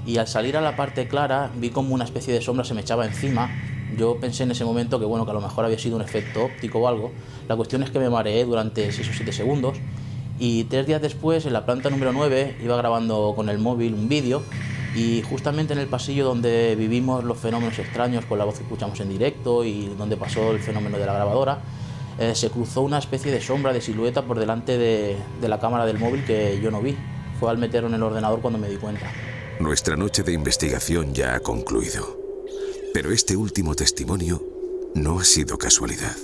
y al salir a la parte clara vi como una especie de sombra se me echaba encima. Yo pensé en ese momento que, bueno, que a lo mejor había sido un efecto óptico o algo. La cuestión es que me mareé durante 6 o 7 segundos, y 3 días después, en la planta número 9, iba grabando con el móvil un vídeo, y justamente en el pasillo donde vivimos los fenómenos extraños con la voz que escuchamos en directo y donde pasó el fenómeno de la grabadora, se cruzó una especie de sombra, de silueta por delante de la cámara del móvil que yo no vi. Fue al meterlo en el ordenador cuando me di cuenta. Nuestra noche de investigación ya ha concluido, pero este último testimonio no ha sido casualidad.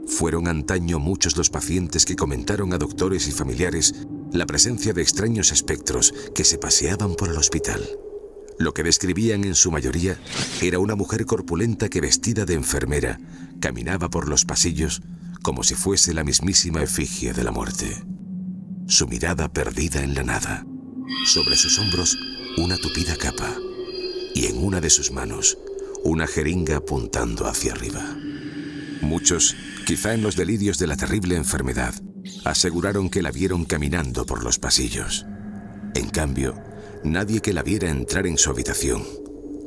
Fueron antaño muchos los pacientes que comentaron a doctores y familiares la presencia de extraños espectros que se paseaban por el hospital. Lo que describían en su mayoría era una mujer corpulenta que, vestida de enfermera, caminaba por los pasillos como si fuese la mismísima efigie de la muerte. Su mirada perdida en la nada, sobre sus hombros una tupida capa y en una de sus manos una jeringa apuntando hacia arriba. Muchos, quizá en los delirios de la terrible enfermedad, aseguraron que la vieron caminando por los pasillos. En cambio, nadie que la viera entrar en su habitación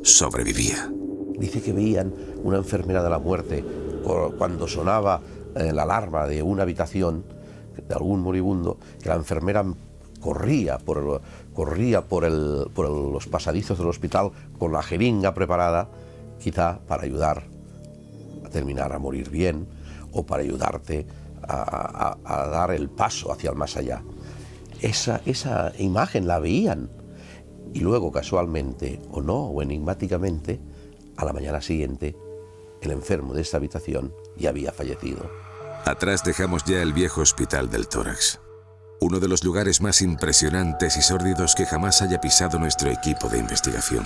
sobrevivía. Dice que veían una enfermera de la muerte cuando sonaba la alarma de una habitación de algún moribundo, que la enfermera corría por los pasadizos del hospital con la jeringa preparada, quizá para ayudar a terminar a morir bien o para ayudarte a dar el paso hacia el más allá. Esa imagen la veían, y luego casualmente, o no, o enigmáticamente, a la mañana siguiente, el enfermo de esta habitación ya había fallecido. Atrás dejamos ya el viejo hospital del tórax, uno de los lugares más impresionantes y sórdidos que jamás haya pisado nuestro equipo de investigación.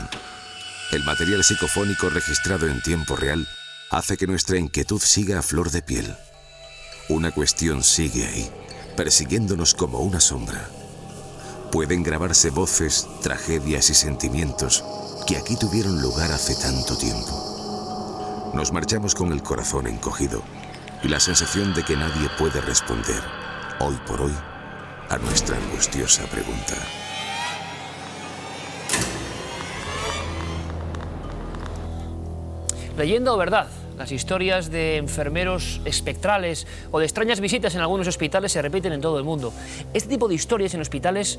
El material psicofónico registrado en tiempo real hace que nuestra inquietud siga a flor de piel. Una cuestión sigue ahí, persiguiéndonos como una sombra. Pueden grabarse voces, tragedias y sentimientos que aquí tuvieron lugar hace tanto tiempo. Nos marchamos con el corazón encogido y la sensación de que nadie puede responder, hoy por hoy, a nuestra angustiosa pregunta. ¿Leyenda o verdad? Las historias de enfermeros espectrales o de extrañas visitas en algunos hospitales se repiten en todo el mundo. Este tipo de historias en hospitales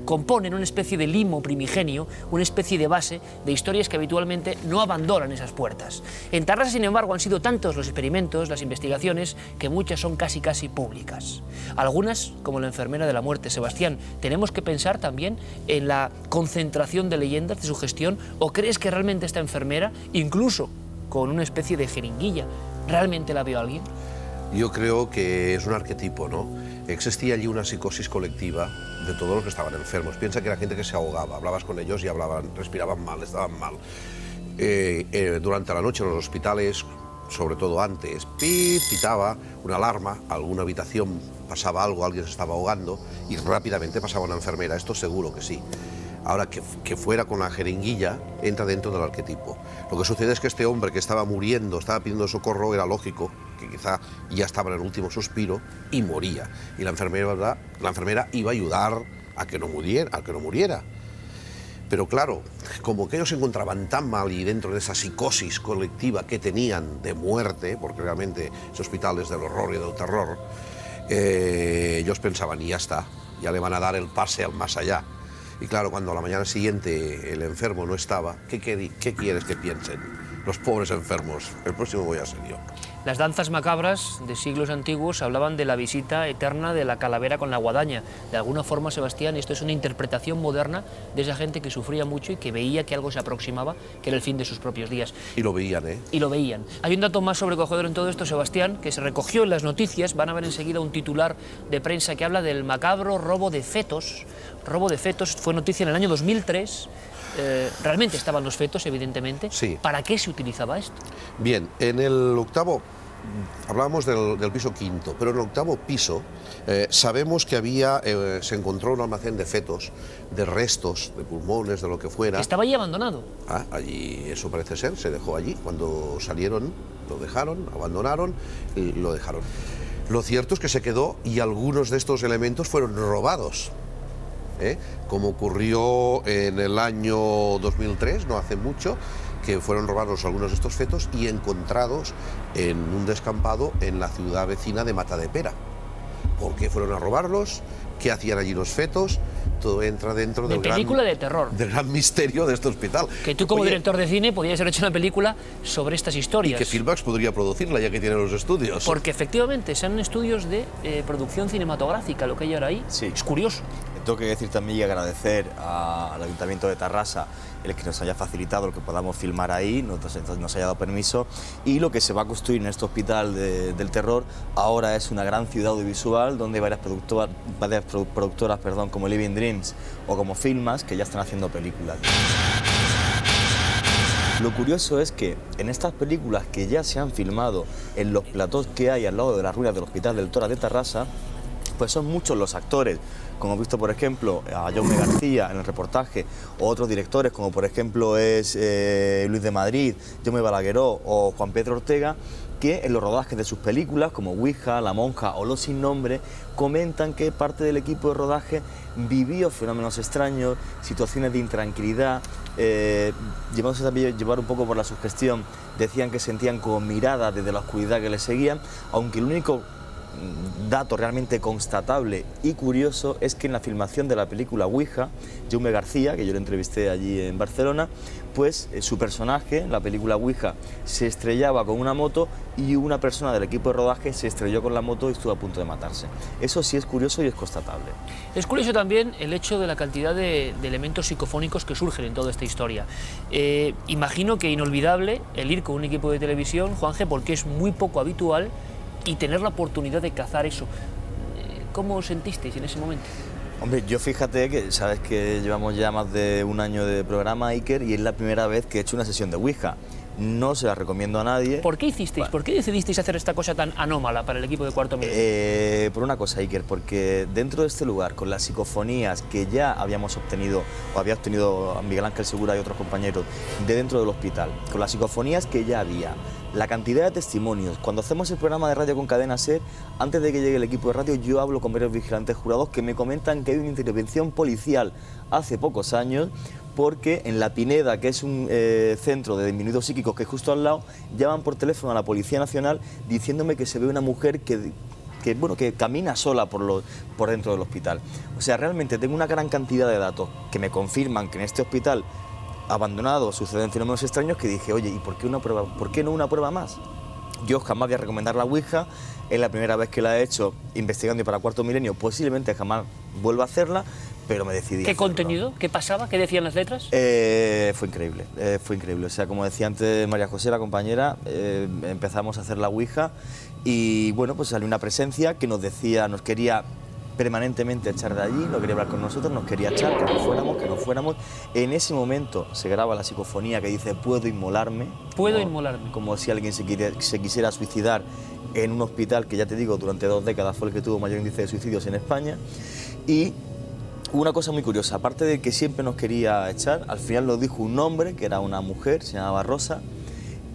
componen una especie de limo primigenio, una especie de base de historias que habitualmente no abandonan esas puertas. En Tarrasa, sin embargo, han sido tantos los experimentos, las investigaciones, que muchas son casi públicas. Algunas, como la enfermera de la muerte. Sebastián, ¿tenemos que pensar también en la concentración de leyendas, de sugestión, o crees que realmente esta enfermera, incluso con una especie de jeringuilla, ¿realmente la vio alguien? Yo creo que es un arquetipo, ¿no? Existía allí una psicosis colectiva de todos los que estaban enfermos. Piensa que era gente que se ahogaba, hablabas con ellos y respiraban mal, estaban mal. Durante la noche en los hospitales, sobre todo antes, pitaba una alarma, alguna habitación pasaba algo, alguien se estaba ahogando y rápidamente pasaba una enfermera, esto seguro que sí. Ahora, que fuera con la jeringuilla, entra dentro del arquetipo. Lo que sucede es que este hombre que estaba muriendo, estaba pidiendo socorro, era lógico, que quizá ya estaba en el último suspiro y moría. Y la enfermera iba a ayudar a que no muriera. Pero claro, como que ellos se encontraban tan mal y dentro de esa psicosis colectiva que tenían de muerte, porque realmente ese hospital es del horror y del terror, ellos pensaban, y ya está, ya le van a dar el pase al más allá. Y claro, cuando a la mañana siguiente el enfermo no estaba, ¿qué quieres que piensen los pobres enfermos? El próximo voy a ser yo. Las danzas macabras de siglos antiguos hablaban de la visita eterna de la calavera con la guadaña. De alguna forma, Sebastián, esto es una interpretación moderna de esa gente que sufría mucho y que veía que algo se aproximaba, que era el fin de sus propios días. Y lo veían, ¿eh? Y lo veían. Hay un dato más sobrecogedor en todo esto, Sebastián, que se recogió en las noticias. Van a ver enseguida un titular de prensa que habla del macabro robo de fetos. Robo de fetos, fue noticia en el año 2003. Realmente estaban los fetos, evidentemente. Sí. ¿Para qué se utilizaba esto? Bien, en el octavo, hablábamos del piso quinto, pero en el octavo piso sabemos que se encontró un almacén de fetos, de restos, de pulmones, de lo que fuera. Estaba allí abandonado. Allí, eso parece ser, se dejó allí. Cuando salieron, lo dejaron, abandonaron y lo dejaron. Lo cierto es que se quedó y algunos de estos elementos fueron robados. Como ocurrió en el año 2003, no hace mucho, que fueron robados algunos de estos fetos y encontrados en un descampado en la ciudad vecina de Matadepera. ¿Por qué fueron a robarlos? ¿Qué hacían allí los fetos? Todo entra dentro del película de terror. Del gran misterio de este hospital. Que tú, como director de cine, podrías haber hecho una película sobre estas historias. Y que Filmax podría producirla, ya que tiene los estudios. Porque efectivamente son estudios de producción cinematográfica, lo que hay ahora ahí. Sí. Es curioso. Tengo que decir también y agradecer al Ayuntamiento de Tarrasa el que nos haya facilitado el que podamos filmar ahí, nos haya dado permiso, y lo que se va a construir en este hospital del terror ahora es una gran ciudad audiovisual donde varias productoras como Living Dreams o como Filmax que ya están haciendo películas. Lo curioso es que en estas películas que ya se han filmado en los platós que hay al lado de las ruinas del Hospital del Tora de Tarrasa, pues son muchos los actores, como he visto por ejemplo a Jaume García en el reportaje, o otros directores como por ejemplo es Luis de Madrid, Jaume Balagueró o Juan Pedro Ortega, que en los rodajes de sus películas como Ouija, La Monja o Los Sin Nombre comentan que parte del equipo de rodaje vivió fenómenos extraños, situaciones de intranquilidad, llevándose también llevar un poco por la sugestión, decían que sentían como miradas desde la oscuridad que les seguían, aunque el único dato realmente constatable y curioso es que en la filmación de la película Ouija, Jaume García, que yo le entrevisté allí en Barcelona, pues su personaje en la película Ouija se estrellaba con una moto y una persona del equipo de rodaje se estrelló con la moto y estuvo a punto de matarse. Eso sí es curioso y es constatable. Es curioso también el hecho de la cantidad de elementos psicofónicos que surgen en toda esta historia. Imagino que inolvidable el ir con un equipo de televisión, Juanje, porque es muy poco habitual, y tener la oportunidad de cazar eso. ¿Cómo os sentisteis en ese momento? Hombre, yo fíjate que sabes que llevamos ya más de un año de programa, Iker, y es la primera vez que he hecho una sesión de Ouija. No se la recomiendo a nadie. ¿Por qué hicisteis? ¿Por qué decidisteis hacer esta cosa tan anómala para el equipo de Cuarto Milenio? Por una cosa, Iker, porque dentro de este lugar, con las psicofonías que ya habíamos obtenido, o había obtenido Miguel Ángel Segura y otros compañeros de dentro del hospital, con las psicofonías que ya había, la cantidad de testimonios, cuando hacemos el programa de radio con Cadena SER, antes de que llegue el equipo de radio, yo hablo con varios vigilantes jurados que me comentan que hay una intervención policial hace pocos años, porque en La Pineda, que es un centro de disminuidos psíquicos que es justo al lado, llaman por teléfono a la Policía Nacional diciéndome que se ve una mujer que camina sola por dentro del hospital. O sea, realmente tengo una gran cantidad de datos que me confirman que en este hospital abandonado suceden fenómenos extraños, que dije, oye, ¿y por qué no una prueba más? Yo jamás voy a recomendar la Ouija, es la primera vez que la he hecho investigando y para Cuarto Milenio, posiblemente jamás vuelva a hacerla, pero me decidí. ¿Qué contenido? ¿Qué pasaba? ¿Qué decían las letras? Fue increíble, fue increíble. O sea, como decía antes María José, la compañera, empezamos a hacer la Ouija y bueno, pues salió una presencia que nos decía, nos quería permanentemente echar de allí, no quería hablar con nosotros, nos quería echar, que no fuéramos. En ese momento se graba la psicofonía que dice, puedo inmolarme. Puedo inmolarme. Como si alguien se quisiera suicidar en un hospital que, ya te digo, durante 2 décadas fue el que tuvo mayor índice de suicidios en España. Y una cosa muy curiosa, aparte de que siempre nos quería echar, al final nos dijo un nombre, que era una mujer, se llamaba Rosa,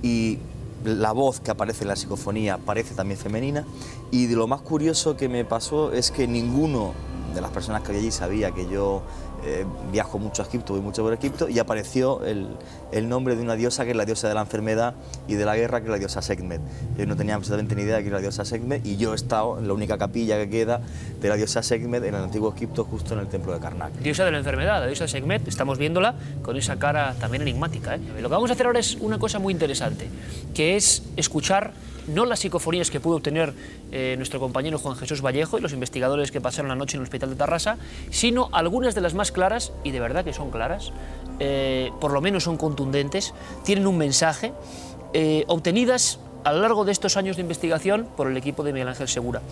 y la voz que aparece en la psicofonía parece también femenina, y de lo más curioso que me pasó es que ninguno de las personas que había allí sabía que yo viajo mucho a Egipto, voy mucho por Egipto, y apareció el nombre de una diosa que es la diosa de la enfermedad y de la guerra, que es la diosa Sekhmet. Yo no tenía absolutamente ni idea de que era la diosa Sekhmet, y yo he estado en la única capilla que queda de la diosa Sekhmet en el antiguo Egipto, justo en el templo de Karnak. Diosa de la enfermedad, la diosa Sekhmet, estamos viéndola con esa cara también enigmática. Lo que vamos a hacer ahora es una cosa muy interesante, que es escuchar no las psicofonías que pudo obtener nuestro compañero Juan Jesús Vallejo y los investigadores que pasaron la noche en el Hospital de Tarrasa, sino algunas de las más claras, y de verdad que son claras, por lo menos son contundentes, tienen un mensaje, obtenidas a lo largo de estos años de investigación por el equipo de Miguel Ángel Segura.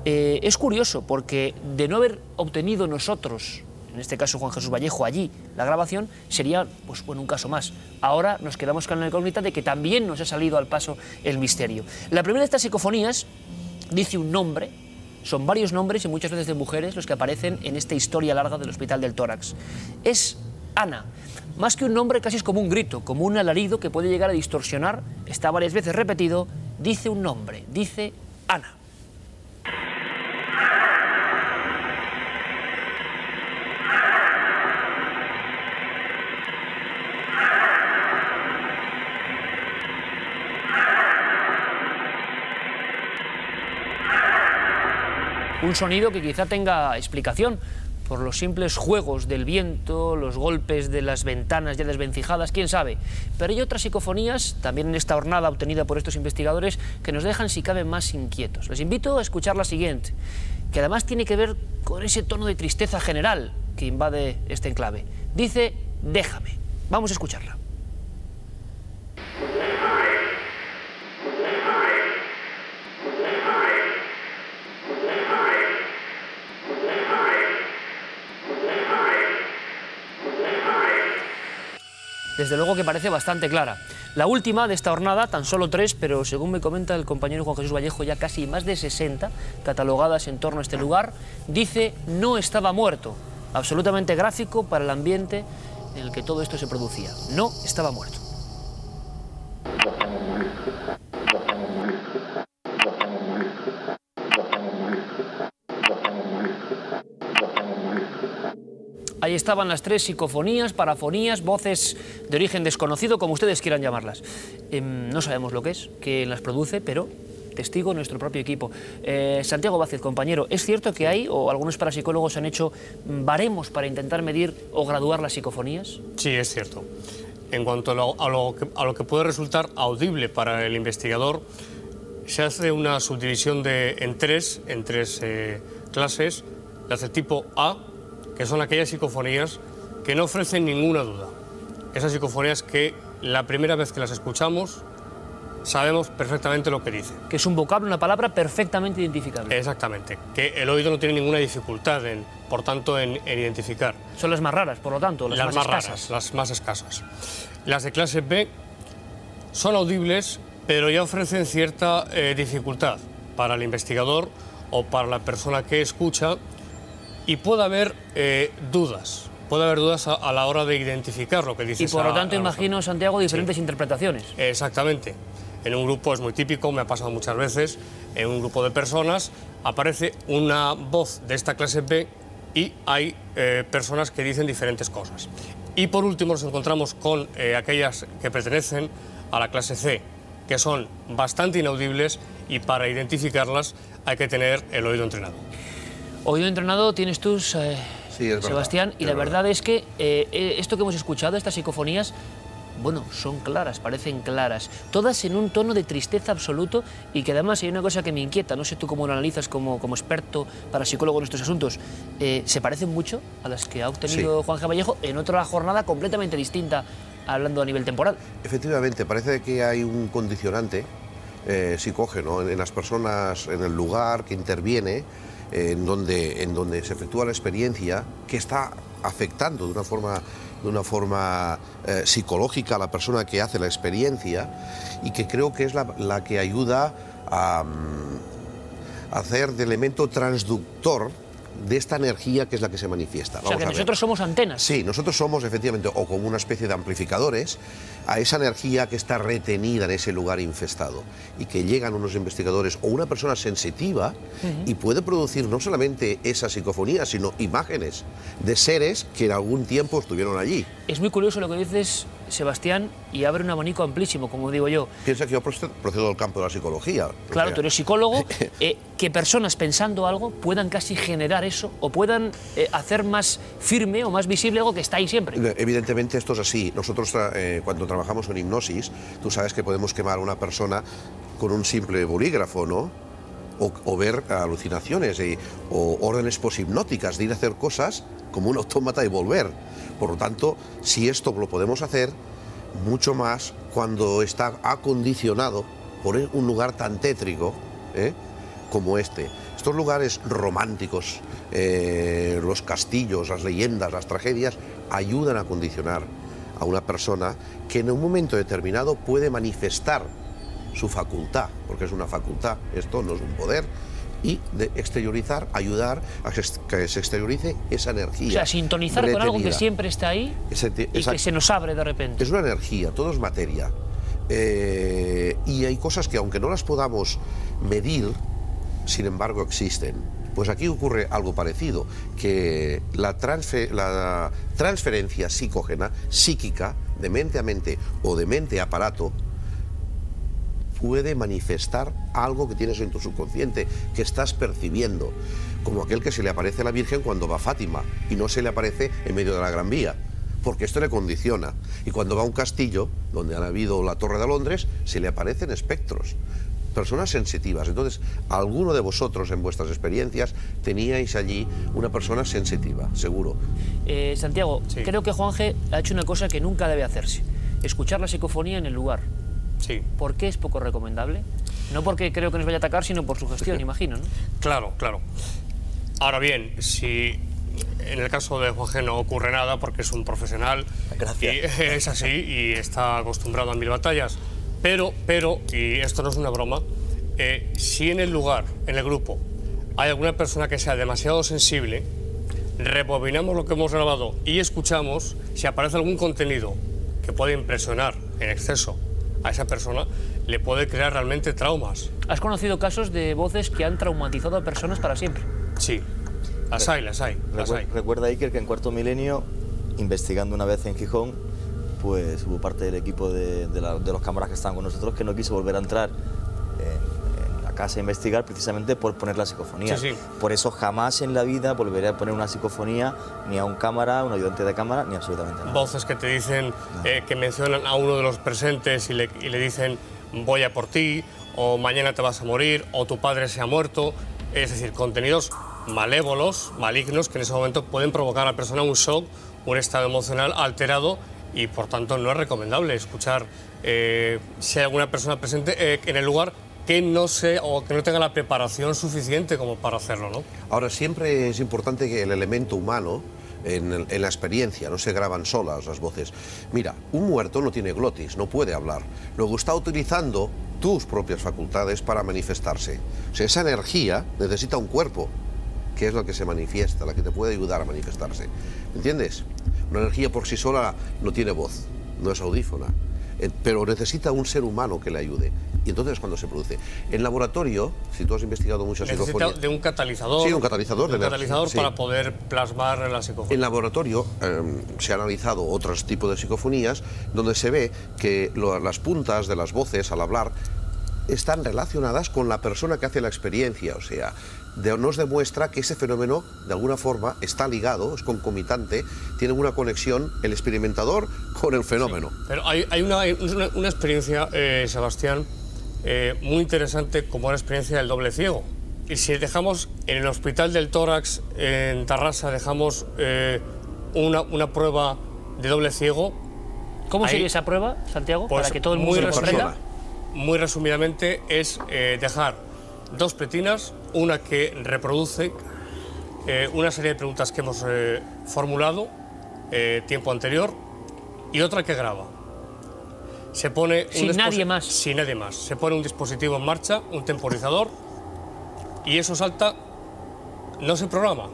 Es curioso porque de no haber obtenido nosotros, en este caso Juan Jesús Vallejo, allí la grabación, sería pues bueno, un caso más. Ahora nos quedamos con la incógnita de que también nos ha salido al paso el misterio. La primera de estas psicofonías dice un nombre, son varios nombres y muchas veces de mujeres los que aparecen en esta historia larga del Hospital del Tórax. Es Ana. Más que un nombre, casi es como un grito, como un alarido que puede llegar a distorsionar, está varias veces repetido, dice un nombre, dice Ana. Un sonido que quizá tenga explicación por los simples juegos del viento, los golpes de las ventanas ya desvencijadas, quién sabe. Pero hay otras psicofonías, también en esta jornada obtenida por estos investigadores, que nos dejan si cabe más inquietos. Les invito a escuchar la siguiente, que además tiene que ver con ese tono de tristeza general que invade este enclave. Dice, déjame. Vamos a escucharla. Desde luego que parece bastante clara. La última de esta jornada, tan solo 3, pero según me comenta el compañero Juan Jesús Vallejo, ya casi más de 60 catalogadas en torno a este lugar, dice no estaba muerto. Absolutamente gráfico para el ambiente en el que todo esto se producía. No estaba muerto. Ahí estaban las 3 psicofonías, parafonías, voces de origen desconocido, como ustedes quieran llamarlas. No sabemos lo que es, quién las produce, pero testigo nuestro propio equipo. Santiago Vázquez, compañero, ¿es cierto que hay, o algunos parapsicólogos han hecho baremos para intentar medir o graduar las psicofonías? Sí, es cierto. En cuanto a lo que puede resultar audible para el investigador, se hace una subdivisión en tres clases, las de tipo A, que son aquellas psicofonías que no ofrecen ninguna duda. Esas psicofonías que la primera vez que las escuchamos sabemos perfectamente lo que dice. Que es un vocablo, una palabra perfectamente identificable. Exactamente, que el oído no tiene ninguna dificultad, por tanto, en identificar. Son las más raras, por lo tanto, las más escasas. Raras, las más escasas. Las de clase B son audibles, pero ya ofrecen cierta dificultad para el investigador o para la persona que escucha, y puede haber dudas. Puede haber dudas a la hora de identificar lo que dice. Y por lo tanto, imagino, Santiago, diferentes interpretaciones. Exactamente. En un grupo es muy típico, me ha pasado muchas veces, en un grupo de personas aparece una voz de esta clase B y hay personas que dicen diferentes cosas. Y por último nos encontramos con aquellas que pertenecen a la clase C, que son bastante inaudibles y para identificarlas hay que tener el oído entrenado. Oído entrenado tienes tú, Sí, es Sebastián, verdad, y la verdad es que esto que hemos escuchado, estas psicofonías, bueno, son claras, parecen claras, todas en un tono de tristeza absoluto, y que además hay una cosa que me inquieta, no sé tú cómo lo analizas como experto parapsicólogo en estos asuntos, se parecen mucho a las que ha obtenido Juan G. Vallejo en otra jornada completamente distinta, hablando a nivel temporal. Efectivamente, parece que hay un condicionante psicógeno en las personas, en el lugar que interviene, en donde se efectúa la experiencia, que está afectando de una forma psicológica a la persona que hace la experiencia, y que creo que es la que ayuda a hacer de elemento transductor de esta energía que es la que se manifiesta. O sea, que nosotros somos antenas. Sí, nosotros somos efectivamente, o como una especie de amplificadores, a esa energía que está retenida en ese lugar infestado, y que llegan unos investigadores o una persona sensitiva y puede producir no solamente esa psicofonía, sino imágenes de seres que en algún tiempo estuvieron allí. Es muy curioso lo que dices, Sebastián, y abre un abanico amplísimo, como digo yo. Piensa que yo procedo del campo de la psicología. Claro, tú eres psicólogo, que personas pensando algo puedan casi generar eso, o puedan hacer más firme o más visible algo que está ahí siempre. Evidentemente esto es así. Nosotros cuando trabajamos en hipnosis, tú sabes que podemos quemar a una persona con un simple bolígrafo, ¿no? O ver alucinaciones o órdenes poshipnóticas de ir a hacer cosas como un autómata y volver. Por lo tanto, si esto lo podemos hacer, mucho más cuando está acondicionado por un lugar tan tétrico como este. Estos lugares románticos, los castillos, las leyendas, las tragedias, ayudan a condicionar a una persona que en un momento determinado puede manifestar su facultad, porque es una facultad, esto no es un poder, y de exteriorizar, ayudar a que se exteriorice esa energía. O sea, sintonizar retenida con algo que siempre está ahí y que se nos abre de repente. Es una energía, todo es materia. Y hay cosas que aunque no las podamos medir, sin embargo existen. Pues aquí ocurre algo parecido, que la transferencia psicógena, psíquica, de mente a mente o de mente a aparato, puede manifestar algo que tienes en tu subconsciente, que estás percibiendo, como aquel que se le aparece a la Virgen cuando va a Fátima y no se le aparece en medio de la Gran Vía, porque esto le condiciona. Y cuando va a un castillo, donde han habido la Torre de Londres, se le aparecen espectros, personas sensitivas. Entonces, alguno de vosotros en vuestras experiencias teníais allí una persona sensitiva, seguro. Santiago, creo que Juanje ha hecho una cosa que nunca debe hacerse, escuchar la psicofonía en el lugar. Sí. ¿Por qué es poco recomendable? No porque creo que nos vaya a atacar, sino por su gestión, imagino, ¿no? Claro, claro. Ahora bien, si en el caso de Juanje no ocurre nada, porque es un profesional, y es así y está acostumbrado a 1000 batallas, pero, y esto no es una broma, si en el lugar, en el grupo, hay alguna persona que sea demasiado sensible, rebobinamos lo que hemos grabado y escuchamos, si aparece algún contenido que puede impresionar en exceso a esa persona, le puede crear realmente traumas. ¿Has conocido casos de voces que han traumatizado a personas para siempre? Sí, las hay. Recuerda, Iker, que en Cuarto Milenio, investigando una vez en Gijón, pues hubo parte del equipo de los cámaras que estaban con nosotros que no quiso volver a entrar en la casa a investigar precisamente por poner la psicofonía. Sí, sí. Por eso jamás en la vida volveré a poner una psicofonía ni a un cámara, un ayudante de cámara, ni absolutamente nada. Voces que te dicen, que mencionan a uno de los presentes y le dicen voy a por ti, o mañana te vas a morir, o tu padre se ha muerto. Es decir, contenidos malévolos, malignos, que en ese momento pueden provocar a la persona un shock, un estado emocional alterado y por tanto no es recomendable escuchar si hay alguna persona presente en el lugar que no sé o que no tenga la preparación suficiente como para hacerlo, ¿no? Ahora, siempre es importante que el elemento humano en la experiencia, no se graban solas las voces. Mira, un muerto no tiene glotis, no puede hablar. Luego está utilizando tus propias facultades para manifestarse. O sea, esa energía necesita un cuerpo, que es la que se manifiesta, la que te puede ayudar a manifestarse. ¿Entiendes? Una energía por sí sola no tiene voz, no es audífona, pero necesita un ser humano que le ayude. Y entonces es cuando se produce. En laboratorio, si tú has investigado muchas psicofonías... Necesita de un catalizador. Sí, un catalizador. Un catalizador para poder plasmar la psicofonía. En laboratorio se ha analizado otros tipos de psicofonías donde se ve que las puntas de las voces al hablar están relacionadas con la persona que hace la experiencia, o sea, nos demuestra que ese fenómeno de alguna forma está ligado, es concomitante, tiene una conexión el experimentador con el fenómeno. Sí, pero hay una experiencia, Sebastián, muy interesante, como la experiencia del doble ciego. Y si dejamos en el Hospital del Tórax en Tarrasa, dejamos una prueba de doble ciego. ¿Cómo sería esa prueba, Santiago, pues para que todo el mundo se comprenda? Muy resumidamente es dejar dos pletinas, una que reproduce una serie de preguntas que hemos formulado tiempo anterior y otra que graba. Se pone sin nadie más. Sin nadie más. Se pone un dispositivo en marcha, un temporizador, y eso salta, no se programa,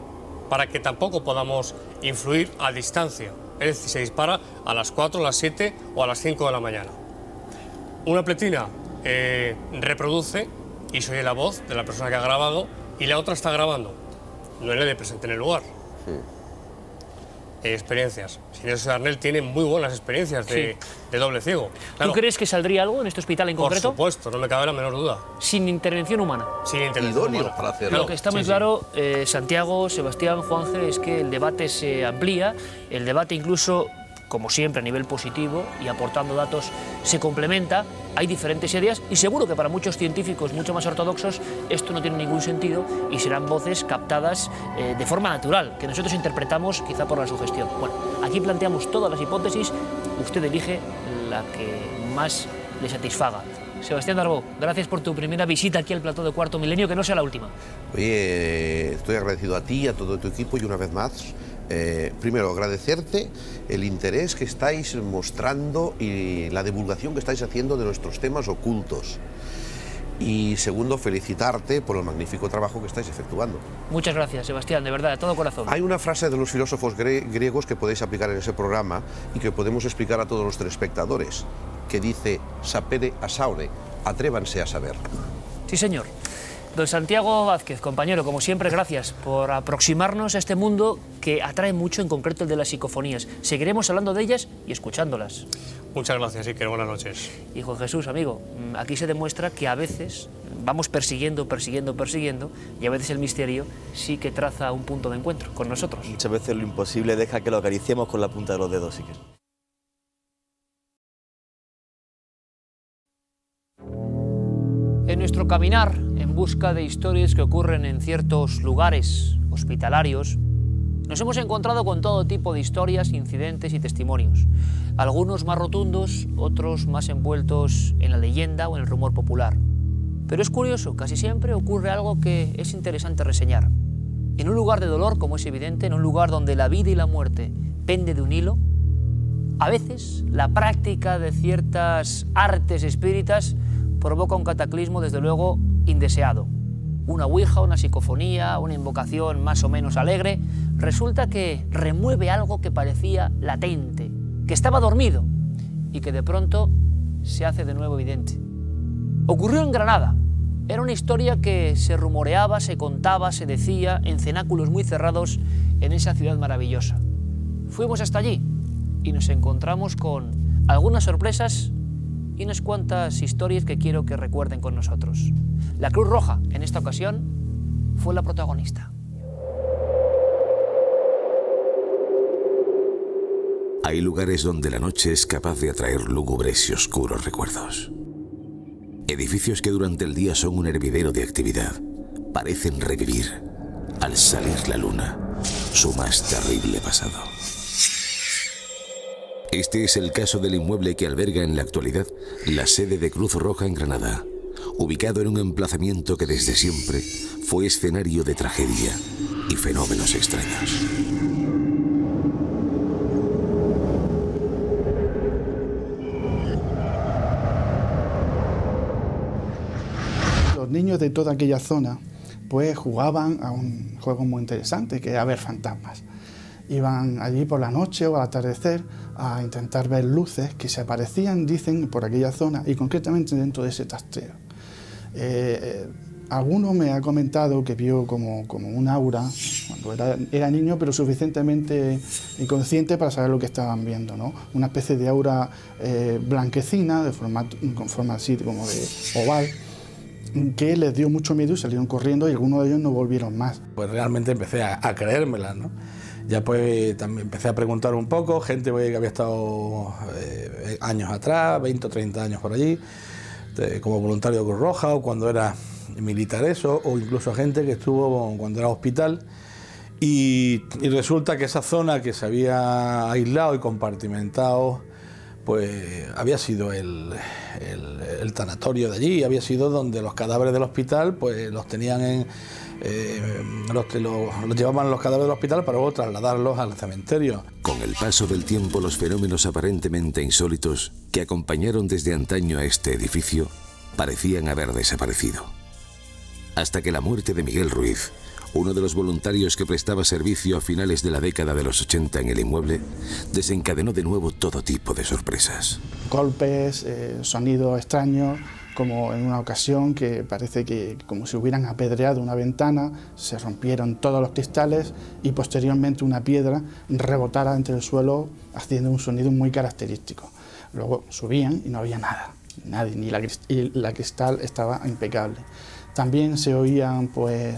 para que tampoco podamos influir a distancia. Es decir, se dispara a las 4, a las 7 o a las 5 de la mañana. Una pletina reproduce y se oye la voz de la persona que ha grabado y la otra está grabando. No hay nadie presente en el lugar. Experiencias. Sinesio Darnell tiene muy buenas experiencias de doble ciego. Claro. ¿Tú crees que saldría algo en este hospital en concreto? Por supuesto, no me cabe la menor duda. Sin intervención humana. Sin intervención humana. Para hacerlo. Lo que está muy claro, Santiago, Sebastián, Juanje, es que el debate se amplía, el debate incluso, como siempre, a nivel positivo y aportando datos, se complementa. Hay diferentes ideas y seguro que para muchos científicos mucho más ortodoxos esto no tiene ningún sentido y serán voces captadas de forma natural, que nosotros interpretamos quizá por la sugestión. Bueno, aquí planteamos todas las hipótesis, usted elige la que más le satisfaga. Sebastián Darbó, gracias por tu primera visita aquí al plató de Cuarto Milenio, que no sea la última. Oye, estoy agradecido a ti, a todo tu equipo y una vez más, primero agradecerte el interés que estáis mostrando y la divulgación que estáis haciendo de nuestros temas ocultos. Y segundo, felicitarte por el magnífico trabajo que estáis efectuando. Muchas gracias, Sebastián, de verdad, de todo corazón. Hay una frase de los filósofos griegos que podéis aplicar en ese programa y que podemos explicar a todos los telespectadores, que dice, sapere asaure, atrévanse a saber. Sí, señor. Don Santiago Vázquez, compañero, como siempre, gracias por aproximarnos a este mundo que atrae mucho, en concreto el de las psicofonías. Seguiremos hablando de ellas y escuchándolas. Muchas gracias, Iker, buenas noches. Y Juan Jesús, amigo, aquí se demuestra que a veces vamos persiguiendo y a veces el misterio sí que traza un punto de encuentro con nosotros. Muchas veces lo imposible deja que lo acariciemos con la punta de los dedos, Iker. En nuestro caminar en busca de historias que ocurren en ciertos lugares hospitalarios, nos hemos encontrado con todo tipo de historias, incidentes y testimonios. Algunos más rotundos, otros más envueltos en la leyenda o en el rumor popular. Pero es curioso, casi siempre ocurre algo que es interesante reseñar. En un lugar de dolor, como es evidente, en un lugar donde la vida y la muerte pende de un hilo, a veces la práctica de ciertas artes espíritas provoca un cataclismo, desde luego, indeseado. Una ouija, una psicofonía, una invocación más o menos alegre, resulta que remueve algo que parecía latente, que estaba dormido y que de pronto se hace de nuevo evidente. Ocurrió en Granada. Era una historia que se rumoreaba, se contaba, se decía en cenáculos muy cerrados en esa ciudad maravillosa. Fuimos hasta allí y nos encontramos con algunas sorpresas y unas cuantas historias que quiero que recuerden con nosotros. La Cruz Roja, en esta ocasión, fue la protagonista. Hay lugares donde la noche es capaz de atraer lúgubres y oscuros recuerdos. Edificios que durante el día son un hervidero de actividad parecen revivir, al salir la luna, su más terrible pasado. Este es el caso del inmueble que alberga en la actualidad la sede de Cruz Roja en Granada, ubicado en un emplazamiento que desde siempre fue escenario de tragedia y fenómenos extraños. Los niños de toda aquella zona pues jugaban a un juego muy interesante, que era ver fantasmas. Iban allí por la noche o al atardecer a intentar ver luces que se aparecían, dicen, por aquella zona y concretamente dentro de ese trastero. Alguno me ha comentado que vio como un aura cuando era niño, pero suficientemente inconsciente para saber lo que estaban viendo, ¿no? Una especie de aura blanquecina, con forma así como de oval, que les dio mucho miedo y salieron corriendo y algunos de ellos no volvieron más. Pues realmente empecé a creérmela, ¿no? Ya pues también empecé a preguntar un poco, gente que había estado años atrás, 20 o 30 años por allí, como voluntario de Cruz Roja o cuando era militar eso, o incluso gente que estuvo cuando era hospital. Y resulta que esa zona que se había aislado y compartimentado, pues había sido el tanatorio de allí, había sido donde los cadáveres del hospital pues los tenían los llevaban los cadáveres del hospital para luego trasladarlos al cementerio. Con el paso del tiempo, los fenómenos aparentemente insólitos que acompañaron desde antaño a este edificio parecían haber desaparecido. Hasta que la muerte de Miguel Ruiz, uno de los voluntarios que prestaba servicio a finales de la década de los 80 en el inmueble, desencadenó de nuevo todo tipo de sorpresas. Golpes, sonidos extraños, como en una ocasión que parece que como si hubieran apedreado una ventana, se rompieron todos los cristales y posteriormente una piedra rebotara entre el suelo haciendo un sonido muy característico. Luego subían y no había nada, nadie, y la cristal estaba impecable. También se oían pues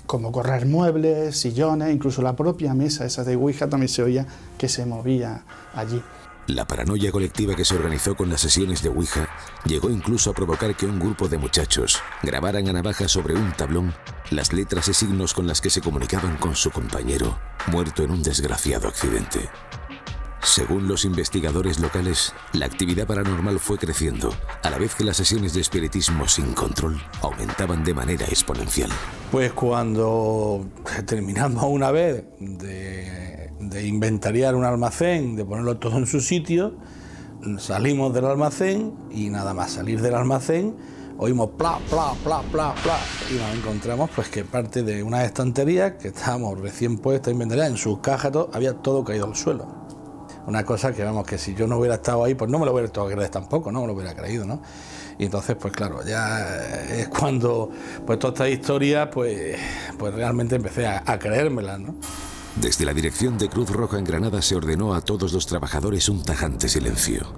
como correr muebles, sillones, incluso la propia mesa esa de Ouija también se oía que se movía allí. La paranoia colectiva que se organizó con las sesiones de Ouija llegó incluso a provocar que un grupo de muchachos grabaran a navaja sobre un tablón las letras y signos con las que se comunicaban con su compañero, muerto en un desgraciado accidente. Según los investigadores locales, la actividad paranormal fue creciendo, a la vez que las sesiones de espiritismo sin control aumentaban de manera exponencial. Pues cuando terminamos una vez de inventariar un almacén, de ponerlo todo en su sitio, salimos del almacén y nada más salir del almacén oímos pla, pla, pla, pla, pla y nos encontramos pues que parte de unas estanterías que estábamos recién puestas inventariadas, en sus cajas había todo caído al suelo. Una cosa que vamos, que si yo no hubiera estado ahí, pues no me lo hubiera creído tampoco, no me lo hubiera creído, ¿no? Y entonces, pues claro, ya es cuando pues toda esta historia, pues realmente empecé a creérmela, ¿no? Desde la dirección de Cruz Roja en Granada se ordenó a todos los trabajadores un tajante silencio.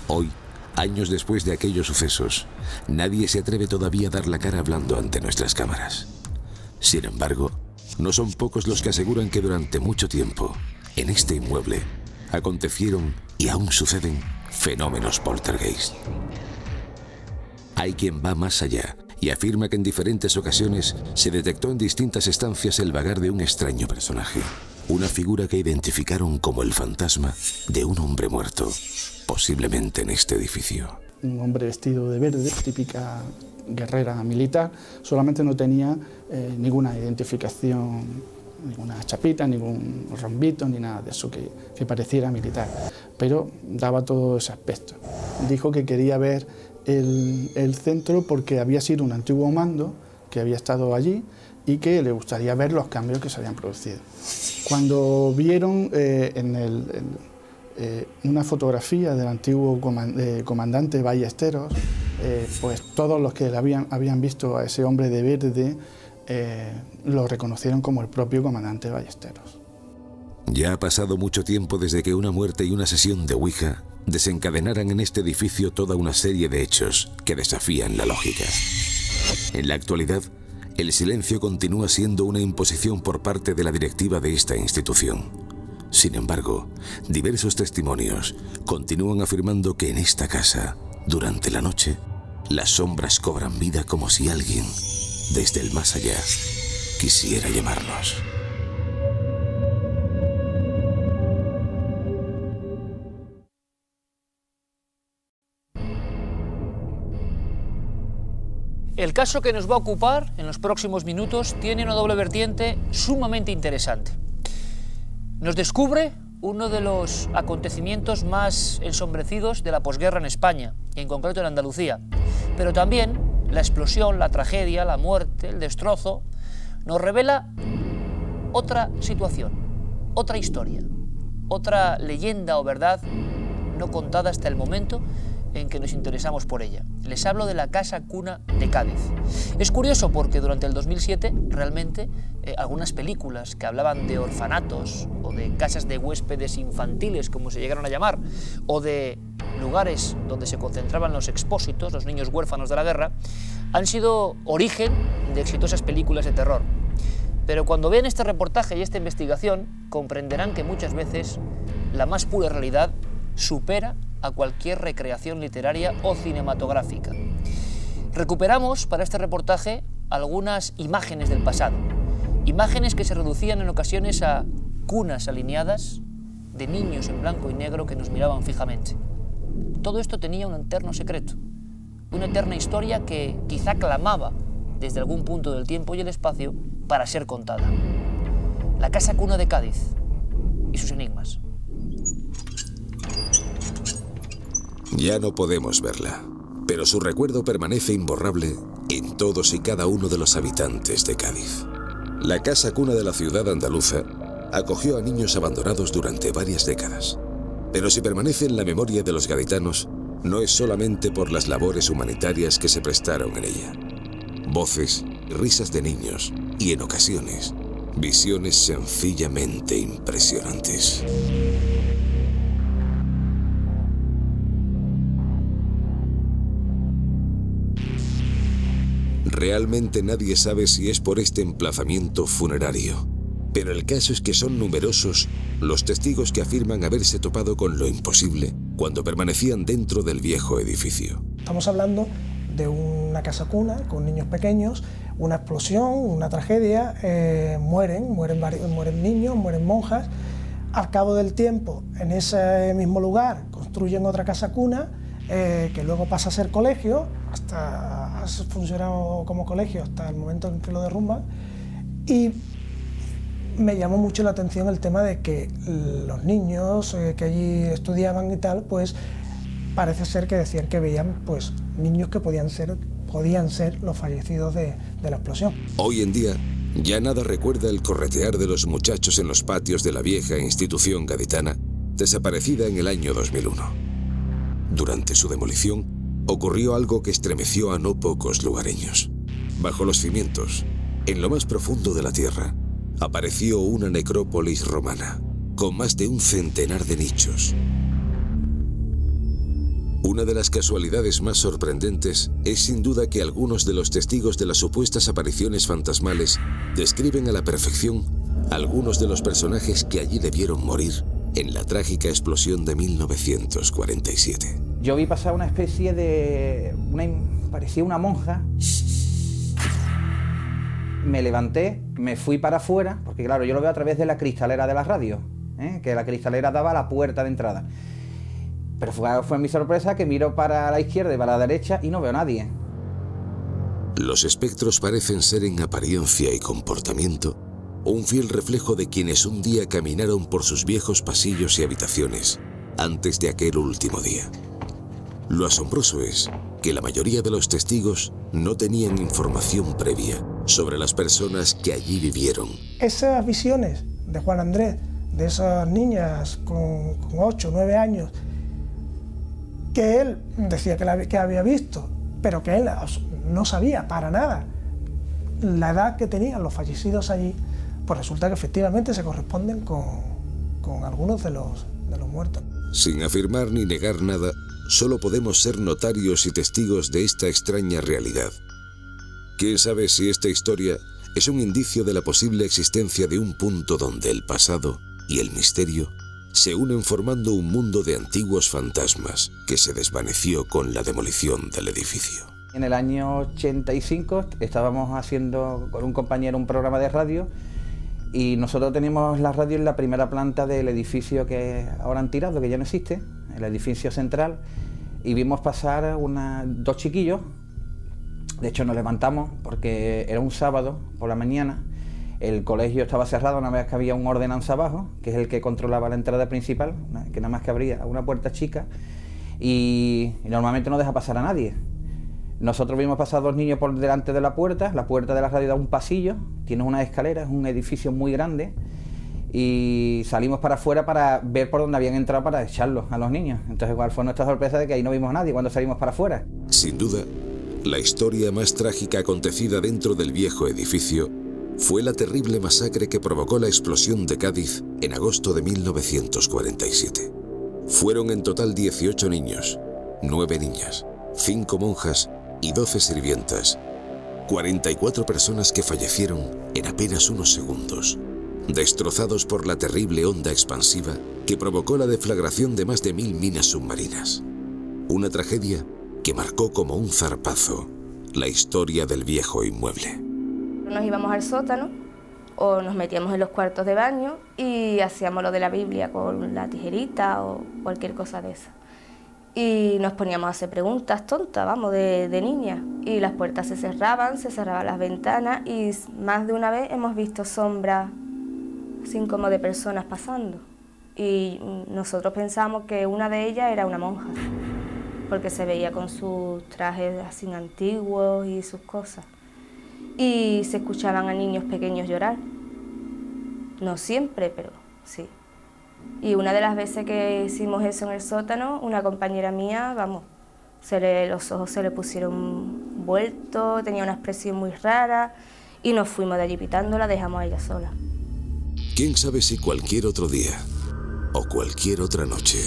Hoy, años después de aquellos sucesos, nadie se atreve todavía a dar la cara hablando ante nuestras cámaras. Sin embargo, no son pocos los que aseguran que durante mucho tiempo, en este inmueble, acontecieron y aún suceden fenómenos poltergeist. Hay quien va más allá y afirma que en diferentes ocasiones se detectó en distintas estancias el vagar de un extraño personaje, una figura que identificaron como el fantasma de un hombre muerto, posiblemente en este edificio. Un hombre vestido de verde, típica guerrera militar, solamente no tenía ninguna identificación, ninguna chapita, ningún rombito, ni nada de eso que pareciera militar, pero daba todo ese aspecto. Dijo que quería ver el centro porque había sido un antiguo mando que había estado allí y que le gustaría ver los cambios que se habían producido. Cuando vieron una fotografía del antiguo comandante Ballesteros, pues todos los que habían visto a ese hombre de verde lo reconocieron como el propio comandante Ballesteros. Ya ha pasado mucho tiempo desde que una muerte y una sesión de Ouija desencadenaran en este edificio toda una serie de hechos que desafían la lógica. En la actualidad, el silencio continúa siendo una imposición por parte de la directiva de esta institución. Sin embargo, diversos testimonios continúan afirmando que en esta casa, durante la noche, las sombras cobran vida como si alguien, desde el más allá, quisiera llamarnos. El caso que nos va a ocupar en los próximos minutos tiene una doble vertiente sumamente interesante. Nos descubre uno de los acontecimientos más ensombrecidos de la posguerra en España, y en concreto en Andalucía, pero también la explosión, la tragedia, la muerte, el destrozo, nos revela otra situación, otra historia, otra leyenda o verdad no contada hasta el momento en que nos interesamos por ella. Les hablo de la Casa Cuna de Cádiz. Es curioso porque durante el 2007 realmente algunas películas que hablaban de orfanatos o de casas de huéspedes infantiles, como se llegaron a llamar, o de lugares donde se concentraban los expósitos, los niños huérfanos de la guerra, han sido origen de exitosas películas de terror. Pero cuando vean este reportaje y esta investigación, comprenderán que muchas veces la más pura realidad supera a cualquier recreación literaria o cinematográfica. Recuperamos para este reportaje algunas imágenes del pasado, imágenes que se reducían en ocasiones a cunas alineadas de niños en blanco y negro que nos miraban fijamente. Todo esto tenía un eterno secreto, una eterna historia que quizá clamaba desde algún punto del tiempo y el espacio para ser contada. La Casa Cuna de Cádiz y sus enigmas. Ya no podemos verla, pero su recuerdo permanece imborrable en todos y cada uno de los habitantes de Cádiz. La Casa Cuna de la ciudad andaluza acogió a niños abandonados durante varias décadas. Pero si permanece en la memoria de los gaditanos, no es solamente por las labores humanitarias que se prestaron en ella. Voces y risas de niños, y en ocasiones, visiones sencillamente impresionantes. Realmente nadie sabe si es por este emplazamiento funerario, pero el caso es que son numerosos los testigos que afirman haberse topado con lo imposible cuando permanecían dentro del viejo edificio. Estamos hablando de una casa cuna con niños pequeños, una explosión, una tragedia, mueren niños, mueren monjas. Al cabo del tiempo, en ese mismo lugar, construyen otra casa cuna, que luego pasa a ser colegio, hasta ha funcionado como colegio hasta el momento en que lo derrumban, y me llamó mucho la atención el tema de que los niños que allí estudiaban y tal, pues parece ser que decían que veían pues niños que podían ser los fallecidos de la explosión. Hoy en día ya nada recuerda el corretear de los muchachos en los patios de la vieja institución gaditana, desaparecida en el año 2001. Durante su demolición, ocurrió algo que estremeció a no pocos lugareños. Bajo los cimientos, en lo más profundo de la tierra, apareció una necrópolis romana, con más de un centenar de nichos. Una de las casualidades más sorprendentes es sin duda que algunos de los testigos de las supuestas apariciones fantasmales describen a la perfección algunos de los personajes que allí debieron morir en la trágica explosión de 1947. Yo vi pasar una especie de... parecía una monja. Me levanté, me fui para afuera, porque claro, yo lo veo a través de la cristalera de la radio, que la cristalera daba a la puerta de entrada. Pero fue mi sorpresa que miro para la izquierda y para la derecha y no veo a nadie. Los espectros parecen ser en apariencia y comportamiento un fiel reflejo de quienes un día caminaron por sus viejos pasillos y habitaciones antes de aquel último día. Lo asombroso es que la mayoría de los testigos no tenían información previa sobre las personas que allí vivieron. Esas visiones de Juan Andrés, de esas niñas con 8 o 9 años, que él decía que había visto, pero que él no sabía para nada la edad que tenían los fallecidos allí, pues resulta que efectivamente se corresponden con algunos de los muertos. Sin afirmar ni negar nada, solo podemos ser notarios y testigos de esta extraña realidad. ¿Quién sabe si esta historia es un indicio de la posible existencia de un punto donde el pasado y el misterio se unen formando un mundo de antiguos fantasmas que se desvaneció con la demolición del edificio? En el año 85 estábamos haciendo con un compañero un programa de radio y nosotros teníamos la radio en la primera planta del edificio que ahora han tirado, que ya no existe, el edificio central, y vimos pasar dos chiquillos De hecho nos levantamos porque era un sábado por la mañana, el colegio estaba cerrado una vez que había un ordenanza abajo, que es el que controlaba la entrada principal, que nada más que abría una puerta chica y normalmente no deja pasar a nadie. Nosotros vimos pasar 2 niños por delante de la puerta de la radio da un pasillo, tiene una escalera, es un edificio muy grande y salimos para afuera para ver por dónde habían entrado para echarlos a los niños. Entonces igual fue nuestra sorpresa de que ahí no vimos a nadie cuando salimos para afuera. Sin duda, la historia más trágica acontecida dentro del viejo edificio fue la terrible masacre que provocó la explosión de Cádiz en agosto de 1947. Fueron en total 18 niños, 9 niñas, 5 monjas y 12 sirvientas. 44 personas que fallecieron en apenas unos segundos, destrozados por la terrible onda expansiva que provocó la deflagración de más de 1000 minas submarinas. Una tragedia que marcó como un zarpazo la historia del viejo inmueble. Nos íbamos al sótano o nos metíamos en los cuartos de baño y hacíamos lo de la Biblia con la tijerita o cualquier cosa de esa. Y nos poníamos a hacer preguntas tontas, vamos, de niñas. Y las puertas se cerraban las ventanas y más de una vez hemos visto sombras así como de personas pasando. Y nosotros pensamos que una de ellas era una monja, porque se veía con sus trajes así antiguos y sus cosas. Y se escuchaban a niños pequeños llorar. No siempre, pero sí. Y una de las veces que hicimos eso en el sótano, una compañera mía, vamos, los ojos se le pusieron vueltos, tenía una expresión muy rara y nos fuimos de allí pitándola, dejamos a ella sola. ¿Quién sabe si cualquier otro día o cualquier otra noche,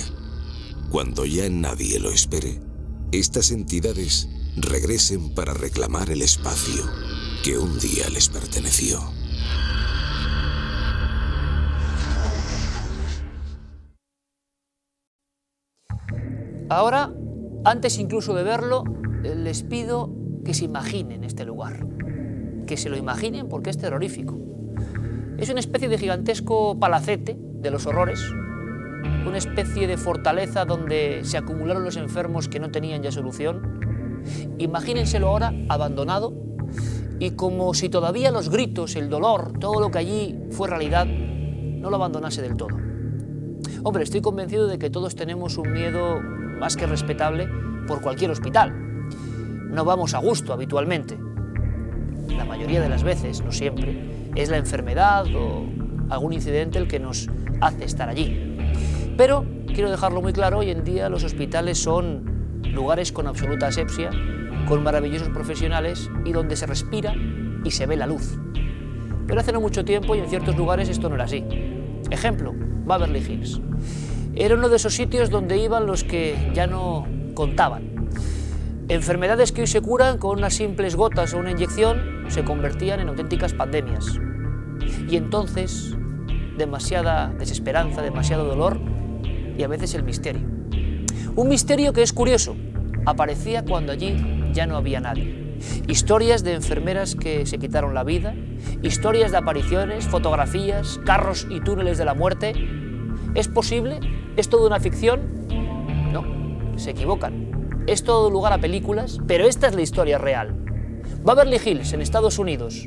cuando ya nadie lo espere, estas entidades regresen para reclamar el espacio que un día les perteneció? Ahora, antes incluso de verlo, les pido que se imaginen este lugar. Que se lo imaginen porque es terrorífico. Es una especie de gigantesco palacete de los horrores, una especie de fortaleza donde se acumularon los enfermos que no tenían ya solución. Imagínenselo ahora abandonado y como si todavía los gritos, el dolor, todo lo que allí fue realidad, no lo abandonase del todo. Hombre, estoy convencido de que todos tenemos un miedo más que respetable por cualquier hospital. No vamos a gusto habitualmente. La mayoría de las veces, no siempre, es la enfermedad o algún incidente el que nos hace estar allí. Pero, quiero dejarlo muy claro, hoy en día los hospitales son lugares con absoluta asepsia, con maravillosos profesionales y donde se respira y se ve la luz. Pero hace no mucho tiempo y en ciertos lugares esto no era así. Ejemplo, Waverly Hills. Era uno de esos sitios donde iban los que ya no contaban. Enfermedades que hoy se curan con unas simples gotas o una inyección se convertían en auténticas pandemias. Y entonces, demasiada desesperanza, demasiado dolor y a veces el misterio. Un misterio que es curioso, aparecía cuando allí ya no había nadie. Historias de enfermeras que se quitaron la vida, historias de apariciones, fotografías, carros y túneles de la muerte. ¿Es posible? ¿Es todo una ficción? No, se equivocan. Es todo lugar a películas, pero esta es la historia real. Waverly Hills, en Estados Unidos,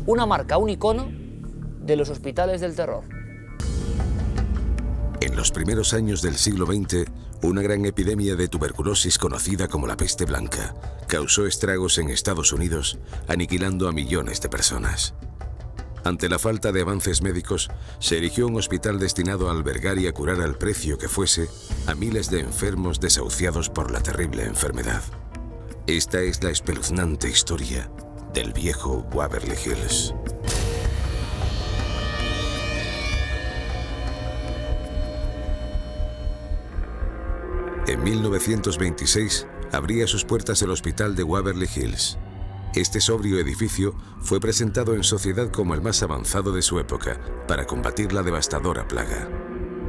una marca, un icono de los hospitales del terror. En los primeros años del siglo XX, una gran epidemia de tuberculosis conocida como la peste blanca causó estragos en Estados Unidos, aniquilando a millones de personas. Ante la falta de avances médicos, se erigió un hospital destinado a albergar y a curar al precio que fuese a miles de enfermos desahuciados por la terrible enfermedad. Esta es la espeluznante historia del viejo Waverly Hills. En 1926 abría sus puertas el hospital de Waverly Hills. Este sobrio edificio fue presentado en sociedad como el más avanzado de su época para combatir la devastadora plaga.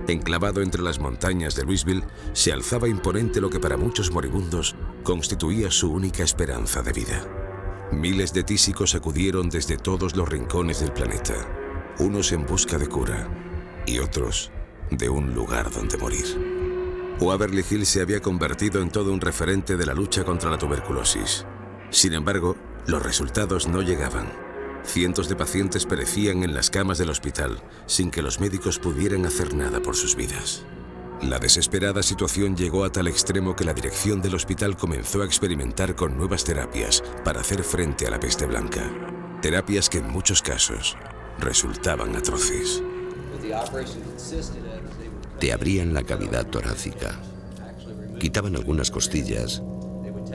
Enclavado entre las montañas de Louisville, se alzaba imponente lo que para muchos moribundos constituía su única esperanza de vida. Miles de tísicos acudieron desde todos los rincones del planeta, unos en busca de cura y otros de un lugar donde morir. Waverly Hills se había convertido en todo un referente de la lucha contra la tuberculosis. Sin embargo, los resultados no llegaban. Cientos de pacientes perecían en las camas del hospital sin que los médicos pudieran hacer nada por sus vidas. La desesperada situación llegó a tal extremo que la dirección del hospital comenzó a experimentar con nuevas terapias para hacer frente a la peste blanca. Terapias que en muchos casos resultaban atroces. Te abrían la cavidad torácica, quitaban algunas costillas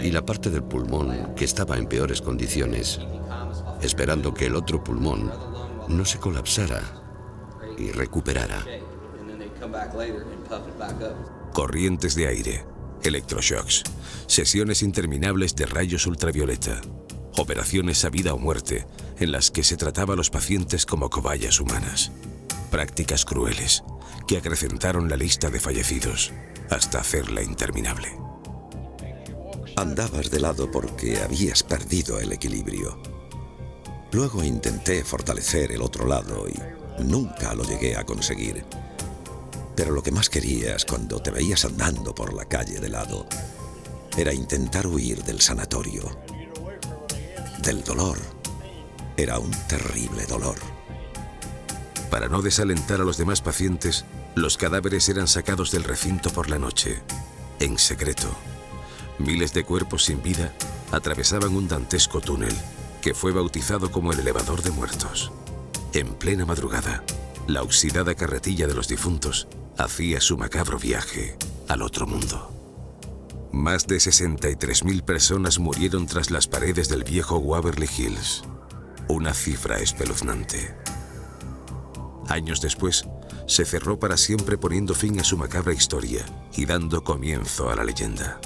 y la parte del pulmón que estaba en peores condiciones, esperando que el otro pulmón no se colapsara y recuperara. Corrientes de aire, electroshocks, sesiones interminables de rayos ultravioleta, operaciones a vida o muerte en las que se trataba a los pacientes como cobayas humanas. Prácticas crueles que acrecentaron la lista de fallecidos hasta hacerla interminable. Andabas de lado porque habías perdido el equilibrio. Luego intenté fortalecer el otro lado y nunca lo llegué a conseguir. Pero lo que más querías cuando te veías andando por la calle de lado era intentar huir del sanatorio. Del dolor. Era un terrible dolor. Para no desalentar a los demás pacientes, los cadáveres eran sacados del recinto por la noche, en secreto. Miles de cuerpos sin vida atravesaban un dantesco túnel que fue bautizado como el elevador de muertos. En plena madrugada, la oxidada carretilla de los difuntos hacía su macabro viaje al otro mundo. Más de 63.000 personas murieron tras las paredes del viejo Waverly Hills. Una cifra espeluznante. Años después, se cerró para siempre poniendo fin a su macabra historia y dando comienzo a la leyenda.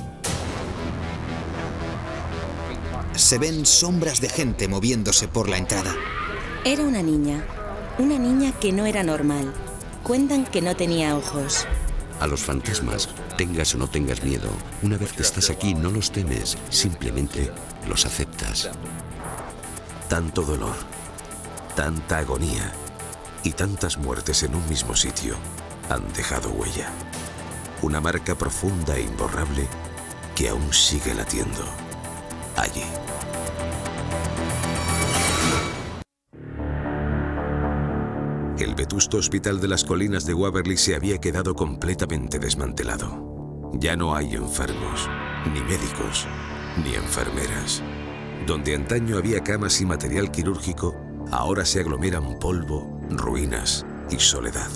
Se ven sombras de gente moviéndose por la entrada. Era una niña que no era normal. Cuentan que no tenía ojos. A los fantasmas, tengas o no tengas miedo, una vez que estás aquí no los temes, simplemente los aceptas. Tanto dolor, tanta agonía y tantas muertes en un mismo sitio han dejado huella. Una marca profunda e imborrable que aún sigue latiendo allí. El vetusto hospital de las colinas de Waverly se había quedado completamente desmantelado. Ya no hay enfermos, ni médicos, ni enfermeras. Donde antaño había camas y material quirúrgico, ahora se aglomeran polvo, ruinas y soledad.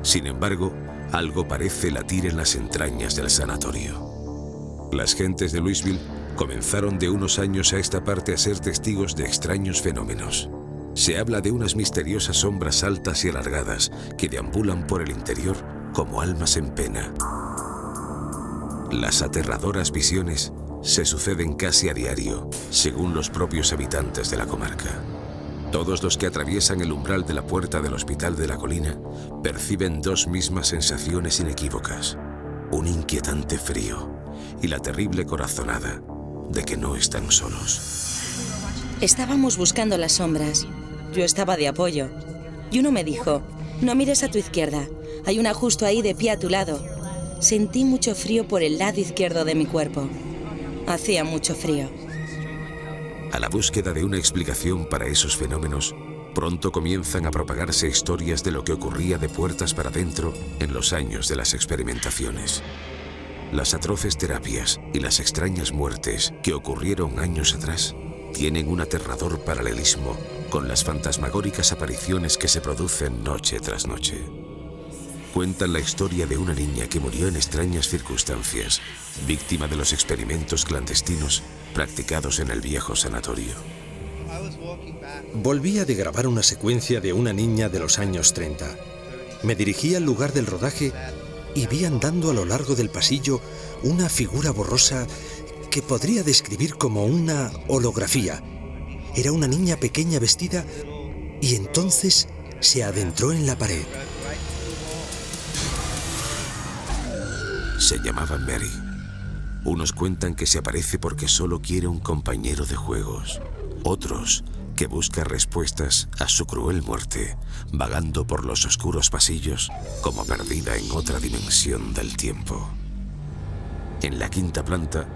Sin embargo, algo parece latir en las entrañas del sanatorio. Las gentes de Louisville comenzaron de unos años a esta parte a ser testigos de extraños fenómenos. Se habla de unas misteriosas sombras altas y alargadas que deambulan por el interior como almas en pena. Las aterradoras visiones se suceden casi a diario, según los propios habitantes de la comarca. Todos los que atraviesan el umbral de la puerta del hospital de la colina perciben dos mismas sensaciones inequívocas: un inquietante frío y la terrible corazonada de que no están solos. Estábamos buscando las sombras. Yo estaba de apoyo. Y uno me dijo: no mires a tu izquierda, hay una justo ahí de pie a tu lado. Sentí mucho frío por el lado izquierdo de mi cuerpo. Hacía mucho frío. A la búsqueda de una explicación para esos fenómenos, pronto comienzan a propagarse historias de lo que ocurría de puertas para adentro en los años de las experimentaciones. Las atroces terapias y las extrañas muertes que ocurrieron años atrás tienen un aterrador paralelismo con las fantasmagóricas apariciones que se producen noche tras noche. Cuentan la historia de una niña que murió en extrañas circunstancias, víctima de los experimentos clandestinos practicados en el viejo sanatorio. Volvía de grabar una secuencia de una niña de los años 30. Me dirigí al lugar del rodaje y vi andando a lo largo del pasillo una figura borrosa que podría describir como una holografía. Era una niña pequeña vestida y entonces se adentró en la pared. Se llamaba Mary. Unos cuentan que se aparece porque solo quiere un compañero de juegos. Otros que busca respuestas a su cruel muerte, vagando por los oscuros pasillos como perdida en otra dimensión del tiempo. En la quinta planta,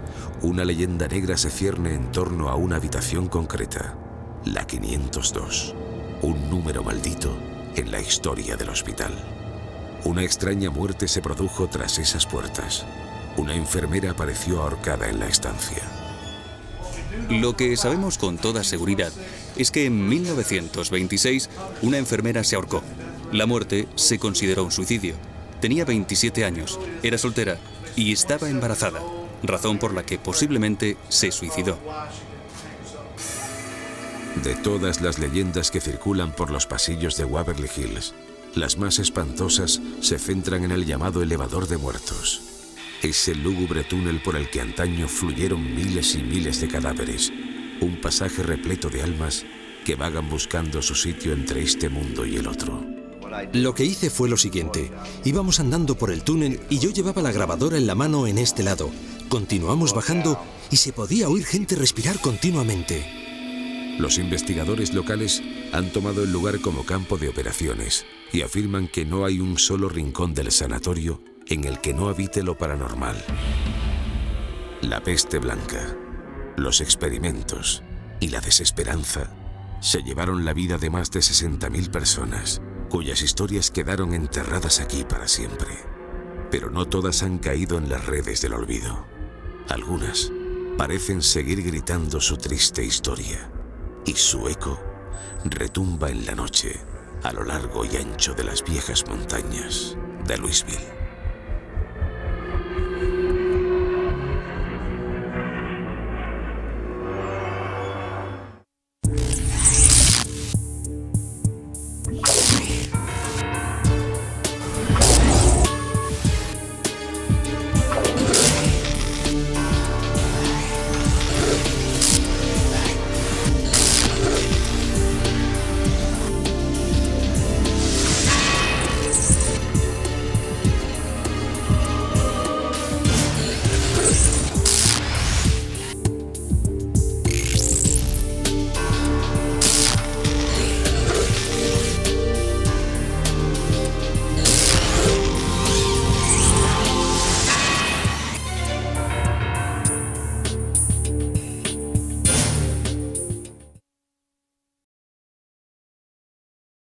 una leyenda negra se cierne en torno a una habitación concreta, la 502, un número maldito en la historia del hospital. Una extraña muerte se produjo tras esas puertas. Una enfermera apareció ahorcada en la estancia. Lo que sabemos con toda seguridad es que en 1926 una enfermera se ahorcó. La muerte se consideró un suicidio. Tenía 27 años, era soltera y estaba embarazada, razón por la que posiblemente se suicidó. De todas las leyendas que circulan por los pasillos de Waverly Hills, las más espantosas se centran en el llamado elevador de muertos. Ese lúgubre túnel por el que antaño fluyeron miles y miles de cadáveres, un pasaje repleto de almas que vagan buscando su sitio entre este mundo y el otro. Lo que hice fue lo siguiente. Íbamos andando por el túnel y yo llevaba la grabadora en la mano en este lado. Continuamos bajando y se podía oír gente respirar continuamente. Los investigadores locales han tomado el lugar como campo de operaciones y afirman que no hay un solo rincón del sanatorio en el que no habite lo paranormal. La peste blanca, los experimentos y la desesperanza se llevaron la vida de más de 60.000 personas, cuyas historias quedaron enterradas aquí para siempre. Pero no todas han caído en las redes del olvido. Algunas parecen seguir gritando su triste historia, y su eco retumba en la noche a lo largo y ancho de las viejas montañas de Louisville.